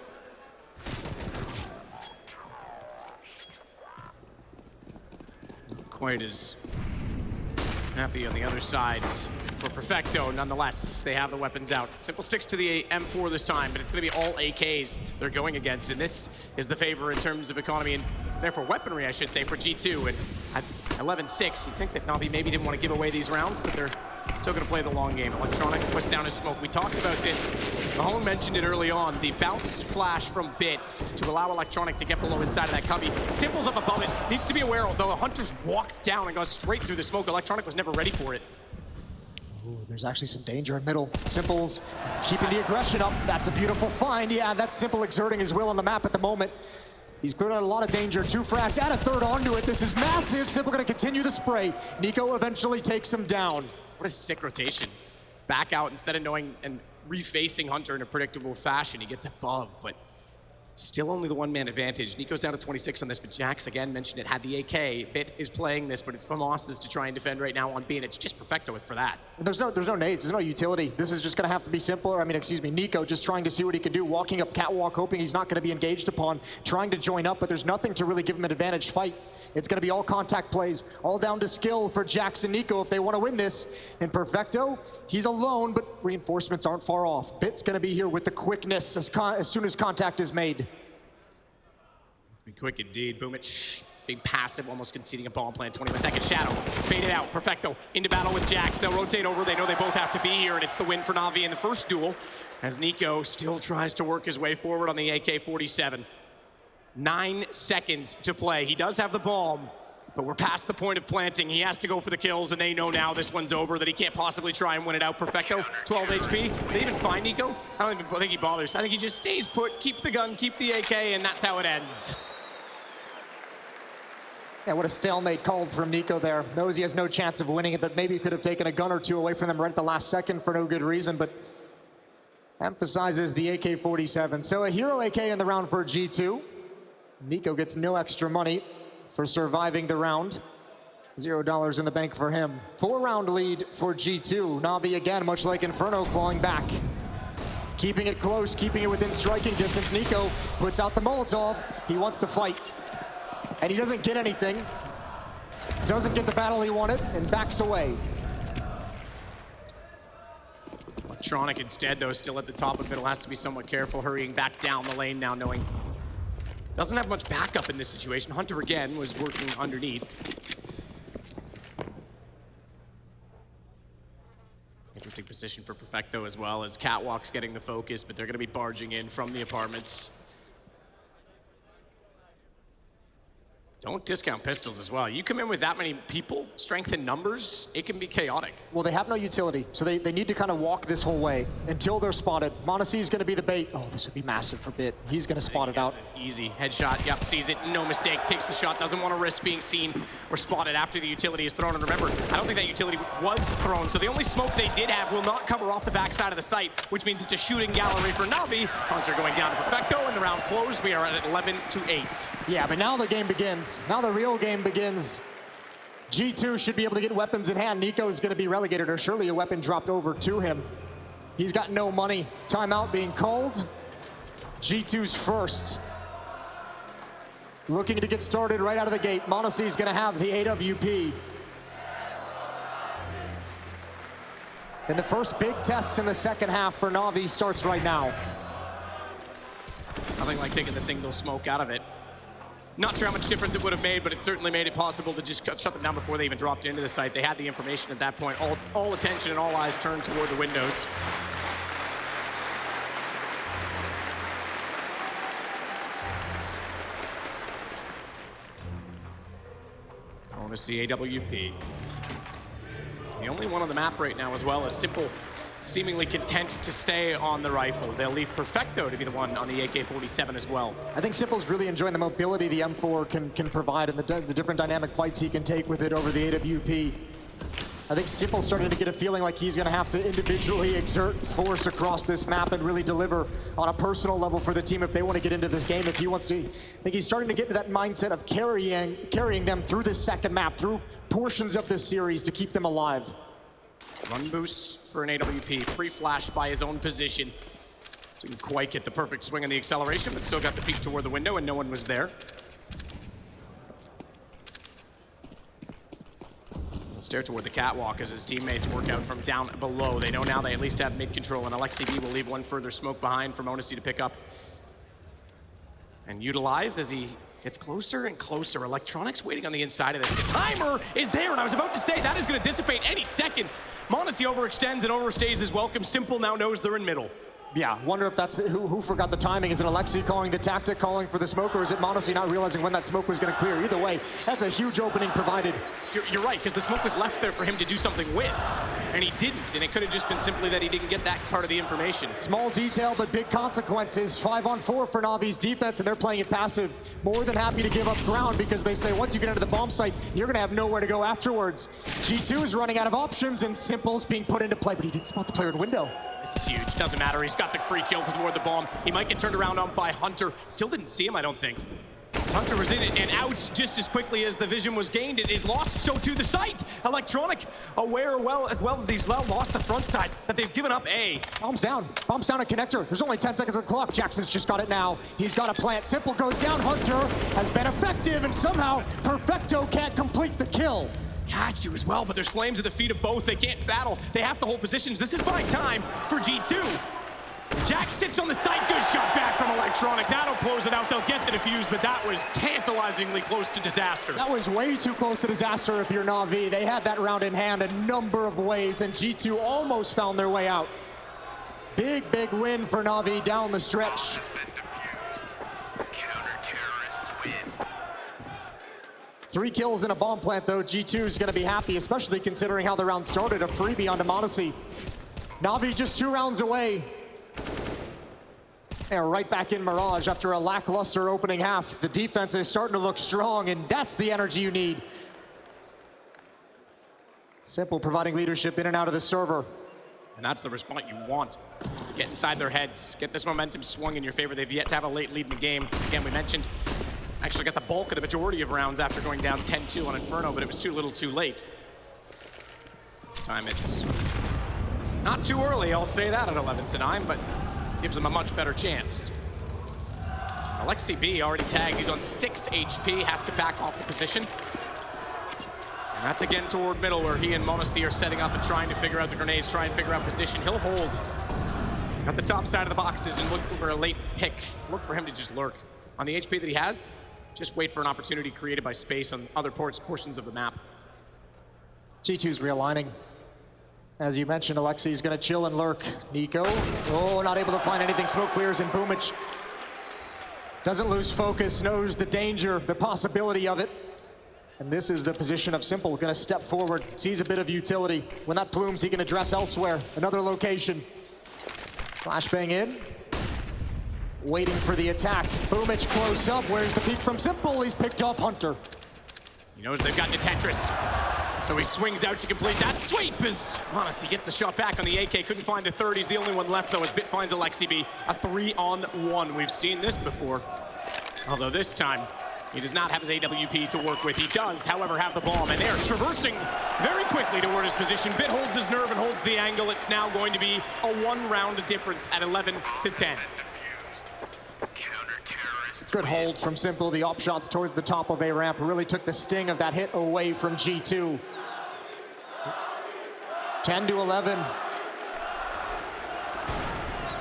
Quite as happy on the other side for Perfecto. Nonetheless, they have the weapons out. Simple sticks to the M4 this time, but it's going to be all AKs they're going against, and this is the favor in terms of economy and therefore weaponry, I should say, for G2. And at 11-6, you'd think that Navi maybe didn't want to give away these rounds, but they're still going to play the long game. Electronic puts down his smoke. We talked about this. Mahone mentioned it early on. The bounce flash from Bits to allow Electronic to get below inside of that cubby. Simple's up above it. Needs to be aware, although the Hunter's walked down and gone straight through the smoke. Electronic was never ready for it. Ooh, there's actually some danger in middle. Simple's keeping the aggression up. That's a beautiful find. Yeah, that's Simple exerting his will on the map at the moment. He's cleared out a lot of danger. 2 frags, add a third onto it. This is massive. Simple gonna continue the spray. Nico eventually takes him down. What a sick rotation. Back out instead of knowing and refacing Hunter in a predictable fashion. He gets above, but still only the one-man advantage. Nico's down to 26 on this, but Jax, again, mentioned it, had the AK. Bit is playing this, but it's FAMAS's to try and defend right now on B, and it's just Perfecto for that. And there's no nades, there's no utility. This is just gonna have to be simpler. I mean, excuse me, Nico just trying to see what he can do, walking up catwalk, hoping he's not gonna be engaged upon, trying to join up, but there's nothing to really give him an advantage fight. It's gonna be all contact plays, all down to skill for Jax and Nico if they wanna win this. And Perfecto, he's alone, but reinforcements aren't far off. Bit's gonna be here with the quickness as soon as contact is made. Be quick indeed. Boomich being passive, almost conceding a bomb plan. 21-second shadow. Faded out. Perfecto into battle with Jax. They'll rotate over. They know they both have to be here, and it's the win for Navi in the first duel as Nico still tries to work his way forward on the AK-47. 9 seconds to play. He does have the bomb, but we're past the point of planting. He has to go for the kills, and they know now this one's over, that he can't possibly try and win it out. Perfecto, 12 HP. They even find Nico? I don't even think he bothers. I think he just stays put, keep the gun, keep the AK, and that's how it ends. Yeah, what a stalemate called from Nico there. Knows he has no chance of winning it, but maybe he could have taken a gun or two away from them right at the last second for no good reason, but emphasizes the AK-47. So a hero AK in the round for G2. Nico gets no extra money for surviving the round. $0 in the bank for him. 4-round lead for G2. Navi again, much like Inferno, clawing back. Keeping it close, keeping it within striking distance. Nico puts out the Molotov. He wants to fight. And he doesn't get anything. Doesn't get the battle he wanted and backs away. Electronic instead, though, still at the top of middle, has to be somewhat careful, hurrying back down the lane now, knowing doesn't have much backup in this situation. Hunter, again, was working underneath. Interesting position for Perfecto as well, as Catwalk's getting the focus, but they're going to be barging in from the apartments. Don't discount pistols as well. You come in with that many people, strength in numbers, it can be chaotic. Well, they have no utility, so they need to kind of walk this whole way until they're spotted. Monacy is going to be the bait. Oh, this would be massive for Bit. He's going to spot it out. It's easy. Headshot, yep, sees it, no mistake, takes the shot, doesn't want to risk being seen or spotted after the utility is thrown. And remember, I don't think that utility was thrown, so the only smoke they did have will not cover off the backside of the site, which means it's a shooting gallery for Navi. Hunter going down to Perfecto, and the round closed. We are at 11-8. Yeah, but now the game begins. Now the real game begins. G2 should be able to get weapons in hand. Nico is going to be relegated, or surely a weapon dropped over to him. He's got no money. Timeout being called. G2's first. Looking to get started right out of the gate. Monacy is going to have the AWP. And the first big test in the second half for Navi starts right now. Nothing like taking the single smoke out of it. Not sure how much difference it would have made, but it certainly made it possible to just shut them down before they even dropped into the site. They had the information at that point. All attention and all eyes turned toward the windows. I want to see AWP. The only one on the map right now as well is Simple, seemingly content to stay on the rifle. They'll leave Perfecto to be the one on the AK-47 as well. I think Simple's really enjoying the mobility the M4 can provide and the different dynamic fights he can take with it over the AWP. I think Simple's starting to get a feeling like he's going to have to individually exert force across this map and really deliver on a personal level for the team if they want to get into this game. If he wants to, I think he's starting to get into that mindset of carrying them through this second map, through portions of this series to keep them alive. Run boost for an AWP, pre-flashed by his own position. Didn't quite get the perfect swing on the acceleration, but still got the peek toward the window and no one was there. He'll stare toward the catwalk as his teammates work out from down below. They know now they at least have mid-control, and Alexi B will leave one further smoke behind for Monacy to pick up and utilize as he gets closer and closer. Electronics waiting on the inside of this. The timer is there, and I was about to say that is going to dissipate any second. Monacy overextends and overstays his welcome. Simple now knows they're in middle. Yeah, wonder if that's who forgot the timing. Is it Alexi calling the tactic, calling for the smoke, or is it Monacy not realizing when that smoke was going to clear? Either way, that's a huge opening provided. You're right, because the smoke was left there for him to do something with, and he didn't, and it could have just been simply that he didn't get that part of the information. Small detail, but big consequences. 5-on-4 for Navi's defense, and they're playing it passive. More than happy to give up ground because they say once you get into the bomb site, you're going to have nowhere to go afterwards. G2 is running out of options, and Simple's being put into play, but he didn't spot the player in window. This is huge. Doesn't matter. He's got the free kill toward the bomb. He might get turned around on by Hunter. Still didn't see him, I don't think. Hunter was in it and out just as quickly as the vision was gained. It is lost, so to the site. Electronic aware as well that he's lost the front side, that they've given up A. Bombs down at connector. There's only 10 seconds on the clock. Jackson's just got it now. He's got a plant. Simple goes down. Hunter has been effective, and somehow Perfecto can't complete the kill. He has to as well, but there's flames at the feet of both. They can't battle. They have to hold positions. This is buying time for G2. Jack sits on the site. Good shot back from Electronic. That'll close it out. They'll get the defuse, but that was tantalizingly close to disaster. That was way too close to disaster if you're Navi. They had that round in hand a number of ways, and G2 almost found their way out. Big win for Navi down the stretch. Counter-terrorists win. 3 kills in a bomb plant, though. G2 is going to be happy, especially considering how the round started. A freebie onto Monacy. Navi just 2 rounds away. And right back in Mirage after a lackluster opening half. The defense is starting to look strong, and that's the energy you need. Simple providing leadership in and out of the server. And that's the response you want. Get inside their heads. Get this momentum swung in your favor. They've yet to have a late lead in the game. Again, we mentioned actually got the bulk of the majority of rounds after going down 10-2 on Inferno, but it was too little too late. This time it's not too early, I'll say that at 11-9, but gives them a much better chance. Alexi B already tagged. He's on 6 HP, has to back off the position. And that's again toward middle where he and Monacy are setting up and trying to figure out the grenades, try and figure out position. He'll hold at the top side of the boxes and look for a late pick. Look for him to just lurk. On the HP that he has, just wait for an opportunity created by space on other portions of the map. G2's realigning. As you mentioned, Alexei's gonna chill and lurk. Nico, oh, not able to find anything. Smoke clears and Boomich doesn't lose focus, knows the danger, the possibility of it. And this is the position of Simple, gonna step forward, sees a bit of utility. When that plumes, he can address elsewhere, another location. Flashbang in, waiting for the attack. Boomich close up, where's the peek from Simple? He's picked off Hunter. He knows they've gotten to Tetris. So he swings out to complete that sweep as Monacy gets the shot back on the AK. Couldn't find the third. He's the only one left though as Bit finds Alexei B. A 3-on-1. We've seen this before. Although this time, he does not have his AWP to work with. He does, however, have the bomb, and they are traversing very quickly toward his position. Bit holds his nerve and holds the angle. It's now going to be a 1-round difference at 11-10. Good hold from Simple. The op shots towards the top of A ramp really took the sting of that hit away from G2. 10-11.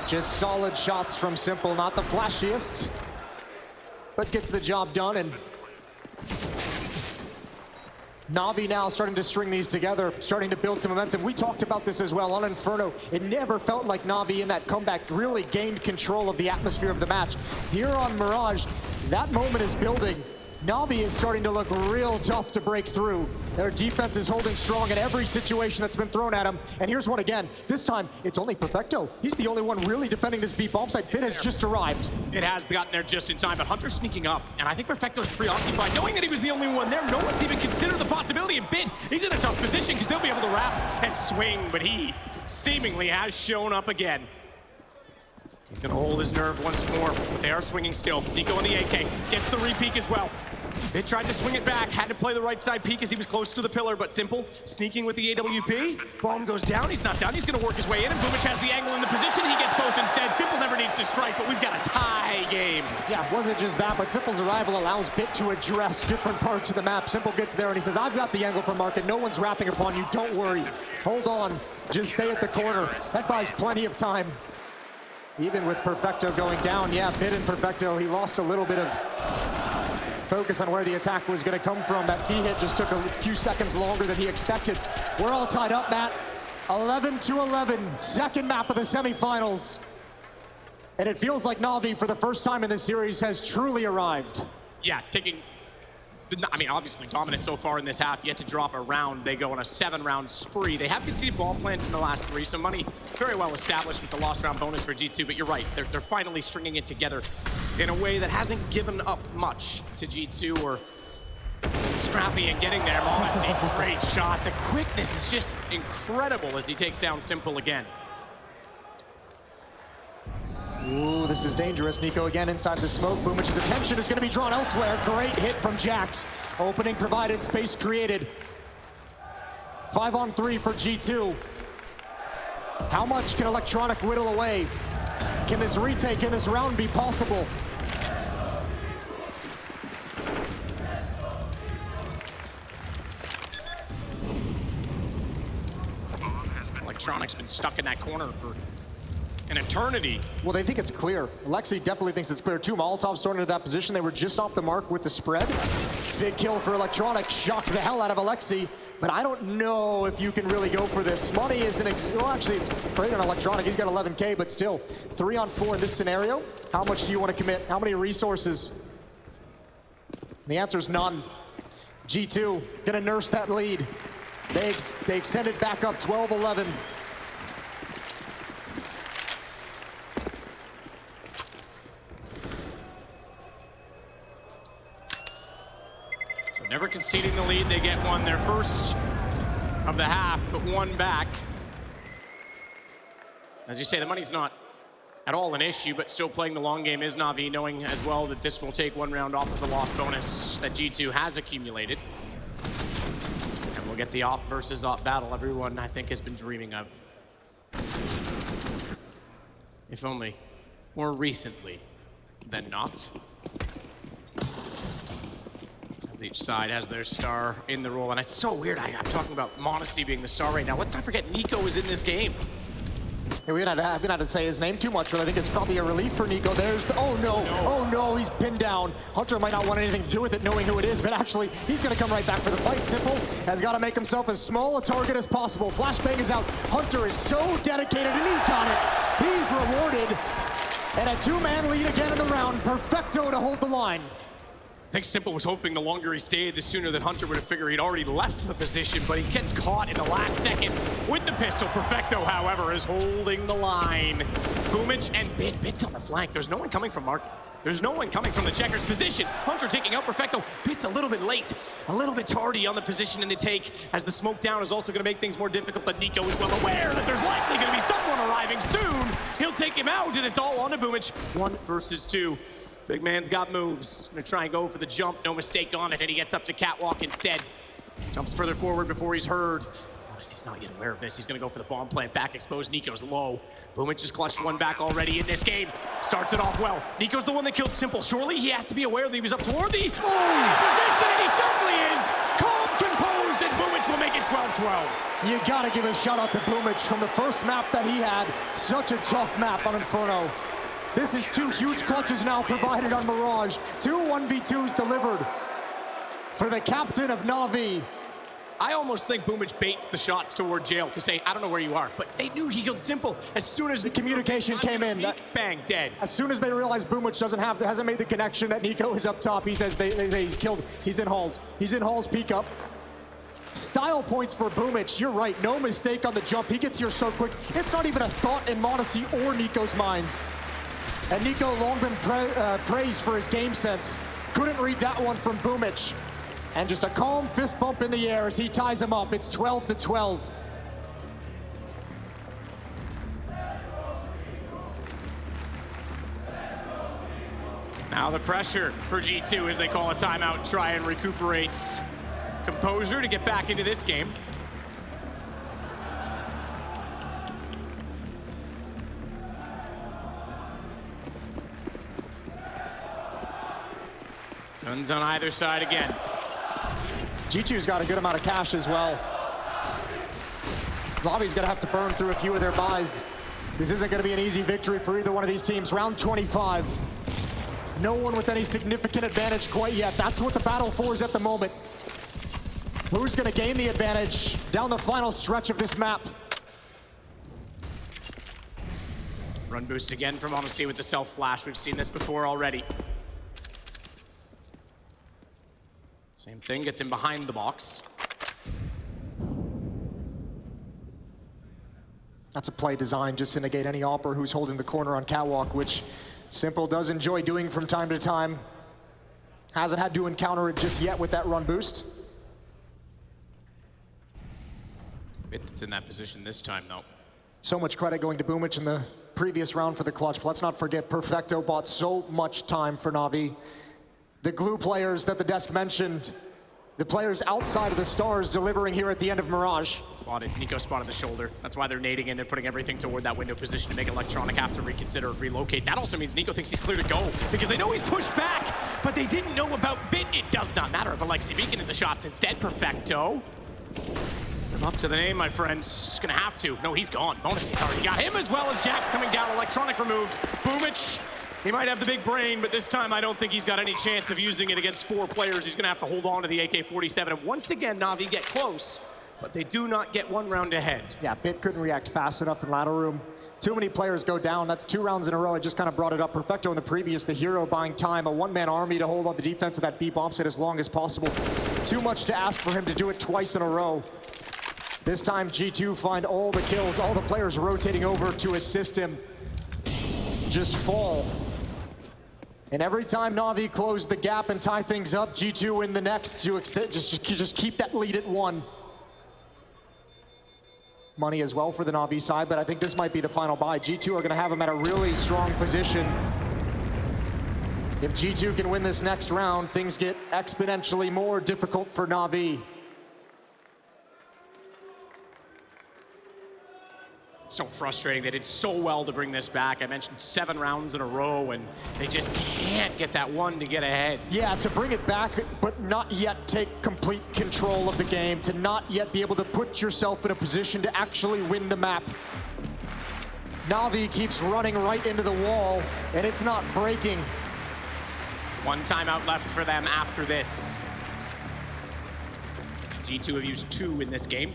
Just solid shots from Simple, not the flashiest, but gets the job done. And Navi now starting to string these together, starting to build some momentum. We talked about this as well on Inferno. It never felt like Navi in that comeback really gained control of the atmosphere of the match. Here on Mirage, that moment is building. Navi is starting to look real tough to break through. Their defense is holding strong in every situation that's been thrown at them. And here's one again. This time, it's only Perfecto. He's the only one really defending this B bomb site. Bit has just arrived. It has gotten there just in time, but Hunter's sneaking up. And I think Perfecto's preoccupied, knowing that he was the only one there. No one's even considered the possibility of Bit. He's in a tough position because they'll be able to wrap and swing, but he seemingly has shown up again. He's gonna hold his nerve once more, but they are swinging still. Nico on the AK, gets the re-peek as well. They tried to swing it back, had to play the right side peek as he was close to the pillar, but Simple sneaking with the AWP. Bomb goes down, he's not down, he's gonna work his way in, and Boomich has the angle in the position, he gets both instead. Simple never needs to strike, but we've got a tie game. Yeah, it wasn't just that, but Simple's arrival allows Bit to address different parts of the map. Simple gets there and he says, I've got the angle for market, no one's wrapping upon you, don't worry. Hold on, just stay at the corner. That buys plenty of time. Even with Perfecto going down, yeah, Bit and Perfecto, he lost a little bit of focus on where the attack was going to come from. That B hit just took a few seconds longer than he expected. We're all tied up, Matt. 11-11, second map of the semifinals. And it feels like Navi, for the first time in this series, has truly arrived. Yeah, obviously dominant so far in this half, yet to drop a round. They go on a 7-round spree. They have conceded bomb plants in the last 3, so money very well established with the lost round bonus for G2, but you're right, they're finally stringing it together in a way that hasn't given up much to G2 or Scrappy and getting there. Monacy, great shot. The quickness is just incredible as he takes down Simple again. Ooh, this is dangerous. Nico again inside the smoke. Boomich's attention is going to be drawn elsewhere. Great hit from Jax. Opening provided, space created. 5-on-3 for G2. How much can Electronic whittle away? Can this retake in this round be possible? Electronic's been stuck in that corner for an eternity. Well, they think it's clear. Alexei definitely thinks it's clear too. Molotov's thrown into that position. They were just off the mark with the spread. Big kill for Electronic. Shocked the hell out of Alexei. But I don't know if you can really go for this. Money is well, actually, it's great on Electronic. He's got 11K, but still, 3-on-4 in this scenario. How much do you want to commit? How many resources? The answer is none. G2 gonna nurse that lead. They extended back up 12-11. Never conceding the lead, they get one. Their first of the half, but one back. As you say, the money's not at all an issue, but still playing the long game is Navi, knowing as well that this will take 1 round off of the loss bonus that G2 has accumulated. And we'll get the op versus op battle everyone, I think, has been dreaming of. If only more recently than not. As each side has their star in the role. And it's so weird, I'm talking about Modesty being the star right now. Let's not forget Nico is in this game. Yeah, we haven't had to say his name too much, but I think it's probably a relief for Nico. There's the, oh no, he's pinned down. Hunter might not want anything to do with it, knowing who it is, but actually, he's gonna come right back for the fight. Simple has got to make himself as small a target as possible. Flashbang is out. Hunter is so dedicated, and he's got it. He's rewarded. And a two-man lead again in the round. Perfecto to hold the line. I think Simple was hoping the longer he stayed, the sooner that Hunter would have figured he'd already left the position, but he gets caught in the last second with the pistol. Perfecto, however, is holding the line. Boomic and Bit's on the flank. There's no one coming from Market. There's no one coming from the checkers position. Hunter taking out Perfecto. Bit's a little bit late, a little bit tardy on the position in the take, as the smoke down is also going to make things more difficult, but Nico is well aware that there's likely going to be someone arriving soon. He'll take him out, and it's all on to Boomic. 1 versus 2. Big man's got moves. Gonna try and go for the jump. No mistake on it, and he gets up to catwalk instead. Jumps further forward before he's heard. He's not yet aware of this. He's gonna go for the bomb plant. Back exposed. Nico's low. Boomic has clutched one back already in this game. Starts it off well. Nico's the one that killed Simple. Surely he has to be aware that he was up toward the position, and he certainly is. Calm, composed, and Boomic will make it 12-12. You gotta give a shout out to Boomic from the first map that he had. Such a tough map on Inferno. This is 2 huge clutches now provided on Mirage. 2 1v2s delivered for the captain of Navi. I almost think Boomic baits the shots toward jail to say, I don't know where you are, but they knew he killed Simple as soon as the communication came in. Bang, dead. As soon as they realized Boomic hasn't made the connection that Nico is up top, he says they say he's killed. He's in halls. He's in halls, peek up. Style points for Boomic. You're right, no mistake on the jump. He gets here so quick. It's not even a thought in Modesty or Nico's minds. And Nico long been praised for his game sense. Couldn't read that one from Boomic. And just a calm fist bump in the air as he ties him up. It's 12-12. Now the pressure for G2 as they call a timeout and try and recuperate composure to get back into this game. Guns on either side again. G2's got a good amount of cash as well. Navi's gonna have to burn through a few of their buys. This isn't gonna be an easy victory for either one of these teams. Round 25. No one with any significant advantage quite yet. That's what the battle for is at the moment. Who's gonna gain the advantage down the final stretch of this map? Run boost again from Honesty with the self-flash. We've seen this before already. Same thing, gets him behind the box. That's a play designed just to negate any opper who's holding the corner on catwalk, which Simple does enjoy doing from time to time. Hasn't had to encounter it just yet with that run boost. It's in that position this time, though. So much credit going to Boomic in the previous round for the clutch. But let's not forget, Perfecto bought so much time for Navi. The glue players that the desk mentioned, the players outside of the stars delivering here at the end of Mirage. Nico spotted the shoulder. That's why they're nading in. They're putting everything toward that window position to make Electronic have to reconsider and relocate. That also means Nico thinks he's clear to go because they know he's pushed back, but they didn't know about Bit. It does not matter if Alexi Beacon in the shots instead. Perfecto. Live up to the name, my friends. Gonna have to. No, he's gone. Bonus, he's already got him as well as Jack's coming down. Electronic removed. Boomic. He might have the big brain, but this time I don't think he's got any chance of using it against 4 players. He's gonna have to hold on to the AK-47. And once again, Navi get close, but they do not get one round ahead. Yeah, Bit couldn't react fast enough in ladder room. Too many players go down. That's 2 rounds in a row. I just kind of brought it up. Perfecto in the previous, the hero buying time. A one-man army to hold on the defense of that B bomb set as long as possible. Too much to ask for him to do it twice in a row. This time, G2 find all the kills, all the players rotating over to assist him. Just fall. And every time Navi close the gap and tie things up, G2 win the next to extend, just keep that lead at 1. Money as well for the Navi side, but I think this might be the final buy. G2 are gonna have him at a really strong position. If G2 can win this next round, things get exponentially more difficult for Navi. So frustrating. They did so well to bring this back. I mentioned 7 rounds in a row, and they just can't get that one to get ahead. Yeah, to bring it back, but not yet take complete control of the game, to not yet be able to put yourself in a position to actually win the map. Navi keeps running right into the wall, and it's not breaking. 1 timeout left for them after this. G2 have used 2 in this game.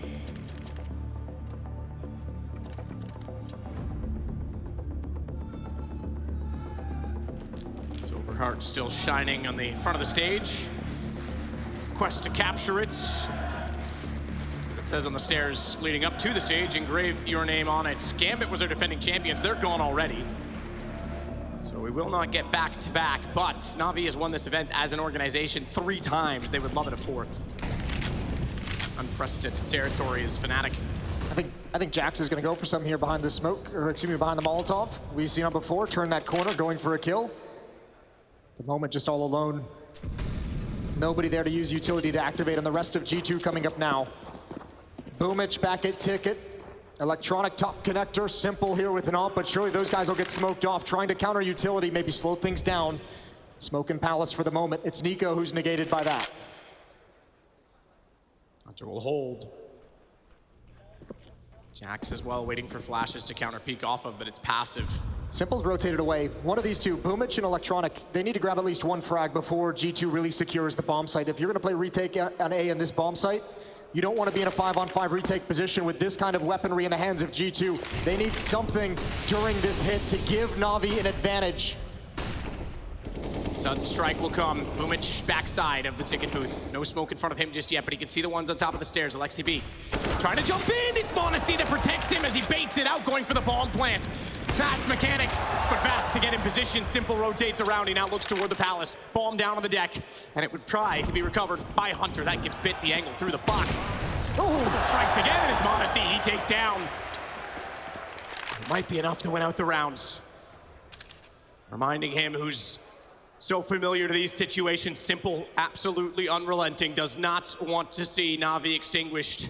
Silverheart still shining on the front of the stage. Quest to capture it. As it says on the stairs leading up to the stage, engrave your name on it. Gambit was our defending champions. They're gone already. So we will not get back-to-back, but Navi has won this event as an organization 3 times. They would love it a 4th. Unprecedented territory as Fnatic. I think Jax is going to go for something here behind the smoke, or excuse me, behind the Molotov. We've seen him before, turn that corner, going for a kill. The moment just all alone. Nobody there to use utility to activate him. The rest of G2 coming up now. Boomich back at Ticket. Electronic top connector, Simple here with an ult, but surely those guys will get smoked off. Trying to counter utility, maybe slow things down. Smoke and Palace for the moment. It's Nico who's negated by that. Hunter will hold. Jax as well, waiting for flashes to counter peek off of, but it's passive. Simple's rotated away. One of these two, Boomich and Electronic, they need to grab at least 1 frag before G2 really secures the bomb site. If you're gonna play retake on A in this bomb site, you don't want to be in a 5-on-5 retake position with this kind of weaponry in the hands of G2. They need something during this hit to give Navi an advantage. Sudden strike will come. Boomich backside of the Ticket booth. No smoke in front of him just yet, but he can see the ones on top of the stairs. Alexi B trying to jump in. It's m0NESY that protects him as he baits it out, going for the bomb plant. Fast mechanics, but fast to get in position. Simple rotates around. He now looks toward the Palace. Bomb down on the deck, and it would try to be recovered by Hunter. That gives Bit the angle through the box. Oh, strikes again, and it's m0NESY. He takes down. It might be enough to win out the rounds. Reminding him who's so familiar to these situations. Simple, absolutely unrelenting, does not want to see Navi extinguished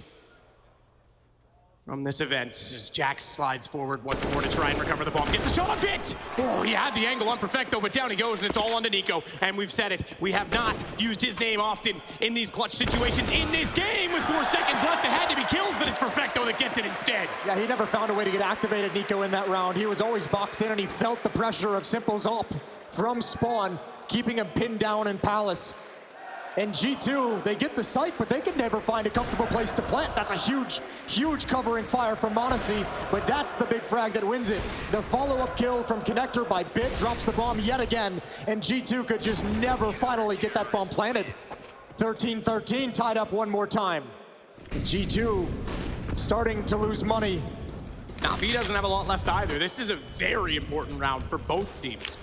from this event as Jax slides forward once more to try and recover the bomb. Gets the shot on Bit! Oh, he had the angle on Perfecto, but down he goes, and it's all onto Nico. And we've said it, we have not used his name often in these clutch situations in this game. With 4 seconds left, it had to be kills, but it's Perfecto that gets it instead. Yeah, he never found a way to get activated, Nico, in that round. He was always boxed in, and he felt the pressure of Simple's ult from spawn, keeping him pinned down in Palace. And G2, they get the site, but they can never find a comfortable place to plant. That's a huge, huge covering fire from m0NESY, but that's the big frag that wins it. The follow-up kill from Connector by Bit drops the bomb yet again, and G2 could just never finally get that bomb planted. 13-13, tied up one more time. And G2 starting to lose money. Navi doesn't have a lot left either. This is a very important round for both teams.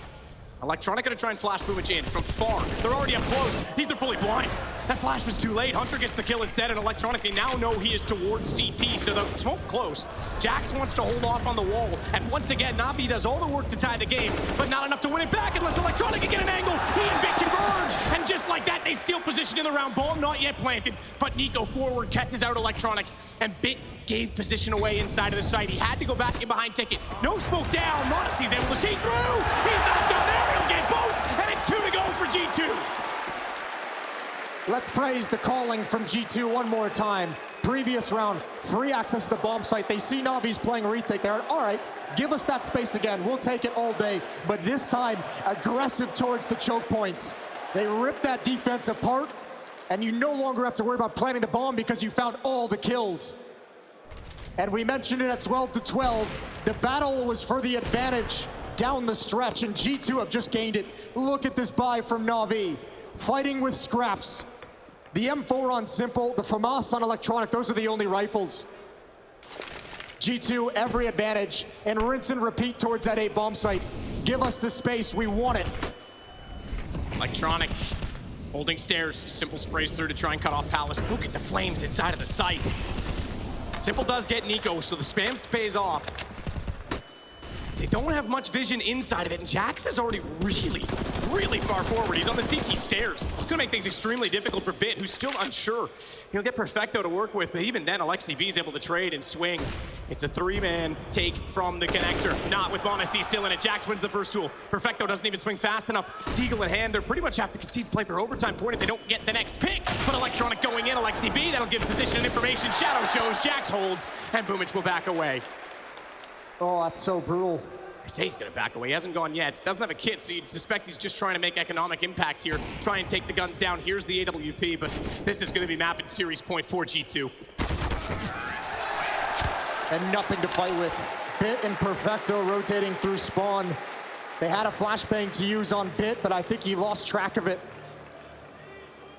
Electronic gonna try and flash Boomich in from far. They're already up close. They're fully blind. That flash was too late. Hunter gets the kill instead, and Electronic, they now know he is towards CT, so the smoke close. Jax wants to hold off on the wall, and once again, Navi does all the work to tie the game, but not enough to win it back unless Electronic can get an angle. He and Bit converge, and just like that, they steal position in the round. Bomb not yet planted, but Nico forward catches out Electronic, and Bit gave position away inside of the site. He had to go back in behind Ticket. No smoke down. m0NESY's able to see through. He's not down there. He'll get both, and it's 2 to go for G2. Let's praise the calling from G2 one more time. Previous round, free access to the bomb site. They see Navi's playing retake there. All right, give us that space again. We'll take it all day. But this time, aggressive towards the choke points. They rip that defense apart, and you no longer have to worry about planting the bomb because you found all the kills. And we mentioned it at 12-12. The battle was for the advantage down the stretch, and G2 have just gained it. Look at this buy from Navi. Fighting with scraps. The M4 on Simple, the FAMAS on Electronic, those are the only rifles. G2, every advantage, and rinse and repeat towards that A bomb site. Give us the space, we want it. Electronic holding stairs. Simple sprays through to try and cut off Palace. Look at the flames inside of the site. Simple does get Nico, so the spam pays off. They don't have much vision inside of it, and Jax is already really far forward. He's on the CT stairs. It's gonna make things extremely difficult for Bit, who's still unsure. He'll get Perfecto to work with, but even then, Alexi B is able to trade and swing. It's a three-man take from the connector. Not with Monacy still in it. Jax wins the first duel. Perfecto doesn't even swing fast enough. Deagle in hand. They pretty much have to concede play for overtime point if they don't get the next pick. But Electronic going in. Alexi B, that'll give position and information. Shadow shows. Jax holds. And Boomich will back away. Oh, that's so brutal. I say he's going to back away. He hasn't gone yet. Doesn't have a kit, so you'd suspect he's just trying to make economic impact here. Try and take the guns down. Here's the AWP, but this is going to be mapping series point for G2. And nothing to fight with. Bit and Perfecto rotating through spawn. They had a flashbang to use on Bit, but I think he lost track of it.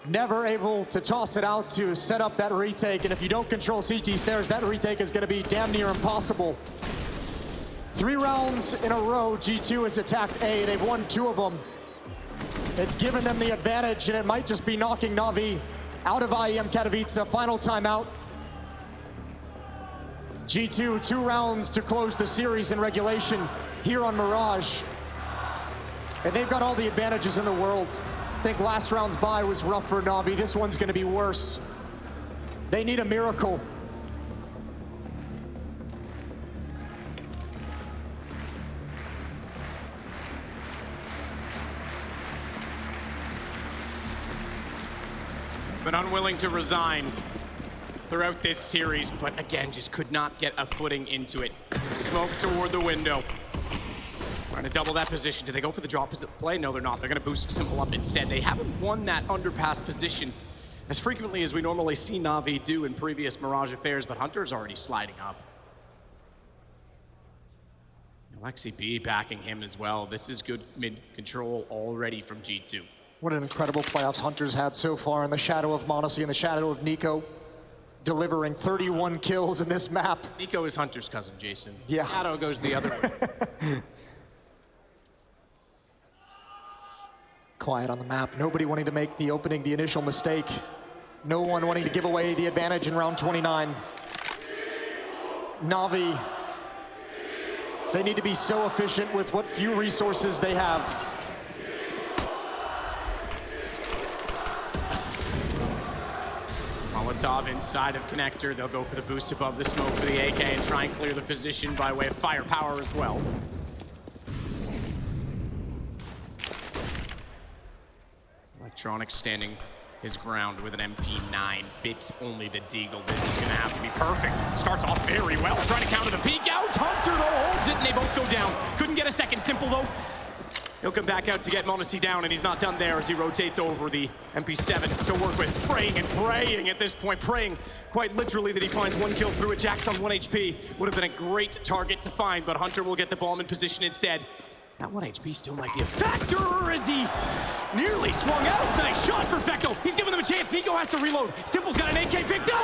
Never able to toss it out to set up that retake, and if you don't control CT stairs, that retake is going to be damn near impossible. 3 rounds in a row, G2 has attacked A. They've won 2 of them. It's given them the advantage, and it might just be knocking Navi out of IEM Katowice. Final timeout. G2, 2 rounds to close the series in regulation here on Mirage. And they've got all the advantages in the world. I think last round's bye was rough for Navi. This one's gonna be worse. They need a miracle. But unwilling to resign throughout this series, but again, just could not get a footing into it. Smoke toward the window. Trying to double that position. Do they go for the drop play? No, they're not. They're gonna boost Simple up instead. They haven't won that underpass position as frequently as we normally see Navi do in previous Mirage affairs, but Hunter's already sliding up. Alexi B backing him as well. This is good mid-control already from G2. What an incredible playoffs Hunter's had so far in the shadow of Monacy, in the shadow of Nico, delivering 31 kills in this map. Nico is Hunter's cousin, Jason. Yeah. Shadow goes the other way. Quiet on the map. Nobody wanting to make the opening, the initial mistake. No one wanting to give away the advantage in round 29. Navi, they need to be so efficient with what few resources they have. Molotov inside of connector. They'll go for the boost above the smoke for the AK and try and clear the position by way of firepower as well. Electronic standing his ground with an MP9. Bit only the Deagle. This is going to have to be perfect. Starts off very well. Trying to counter the peek out. Hunter, though, holds it, and they both go down. Couldn't get a second. Simple, though. He'll come back out to get Monacy down, and he's not done there as he rotates over the MP7 to work with. Spraying and praying at this point. Praying quite literally that he finds 1 kill through it. Jax on 1 HP. Would have been a great target to find, but Hunter will get the bomb in position instead. That 1 HP still might be a factor as he nearly swung out. Nice shot for Fecto. He's giving them a chance. Nico has to reload. Simple's got an AK picked up.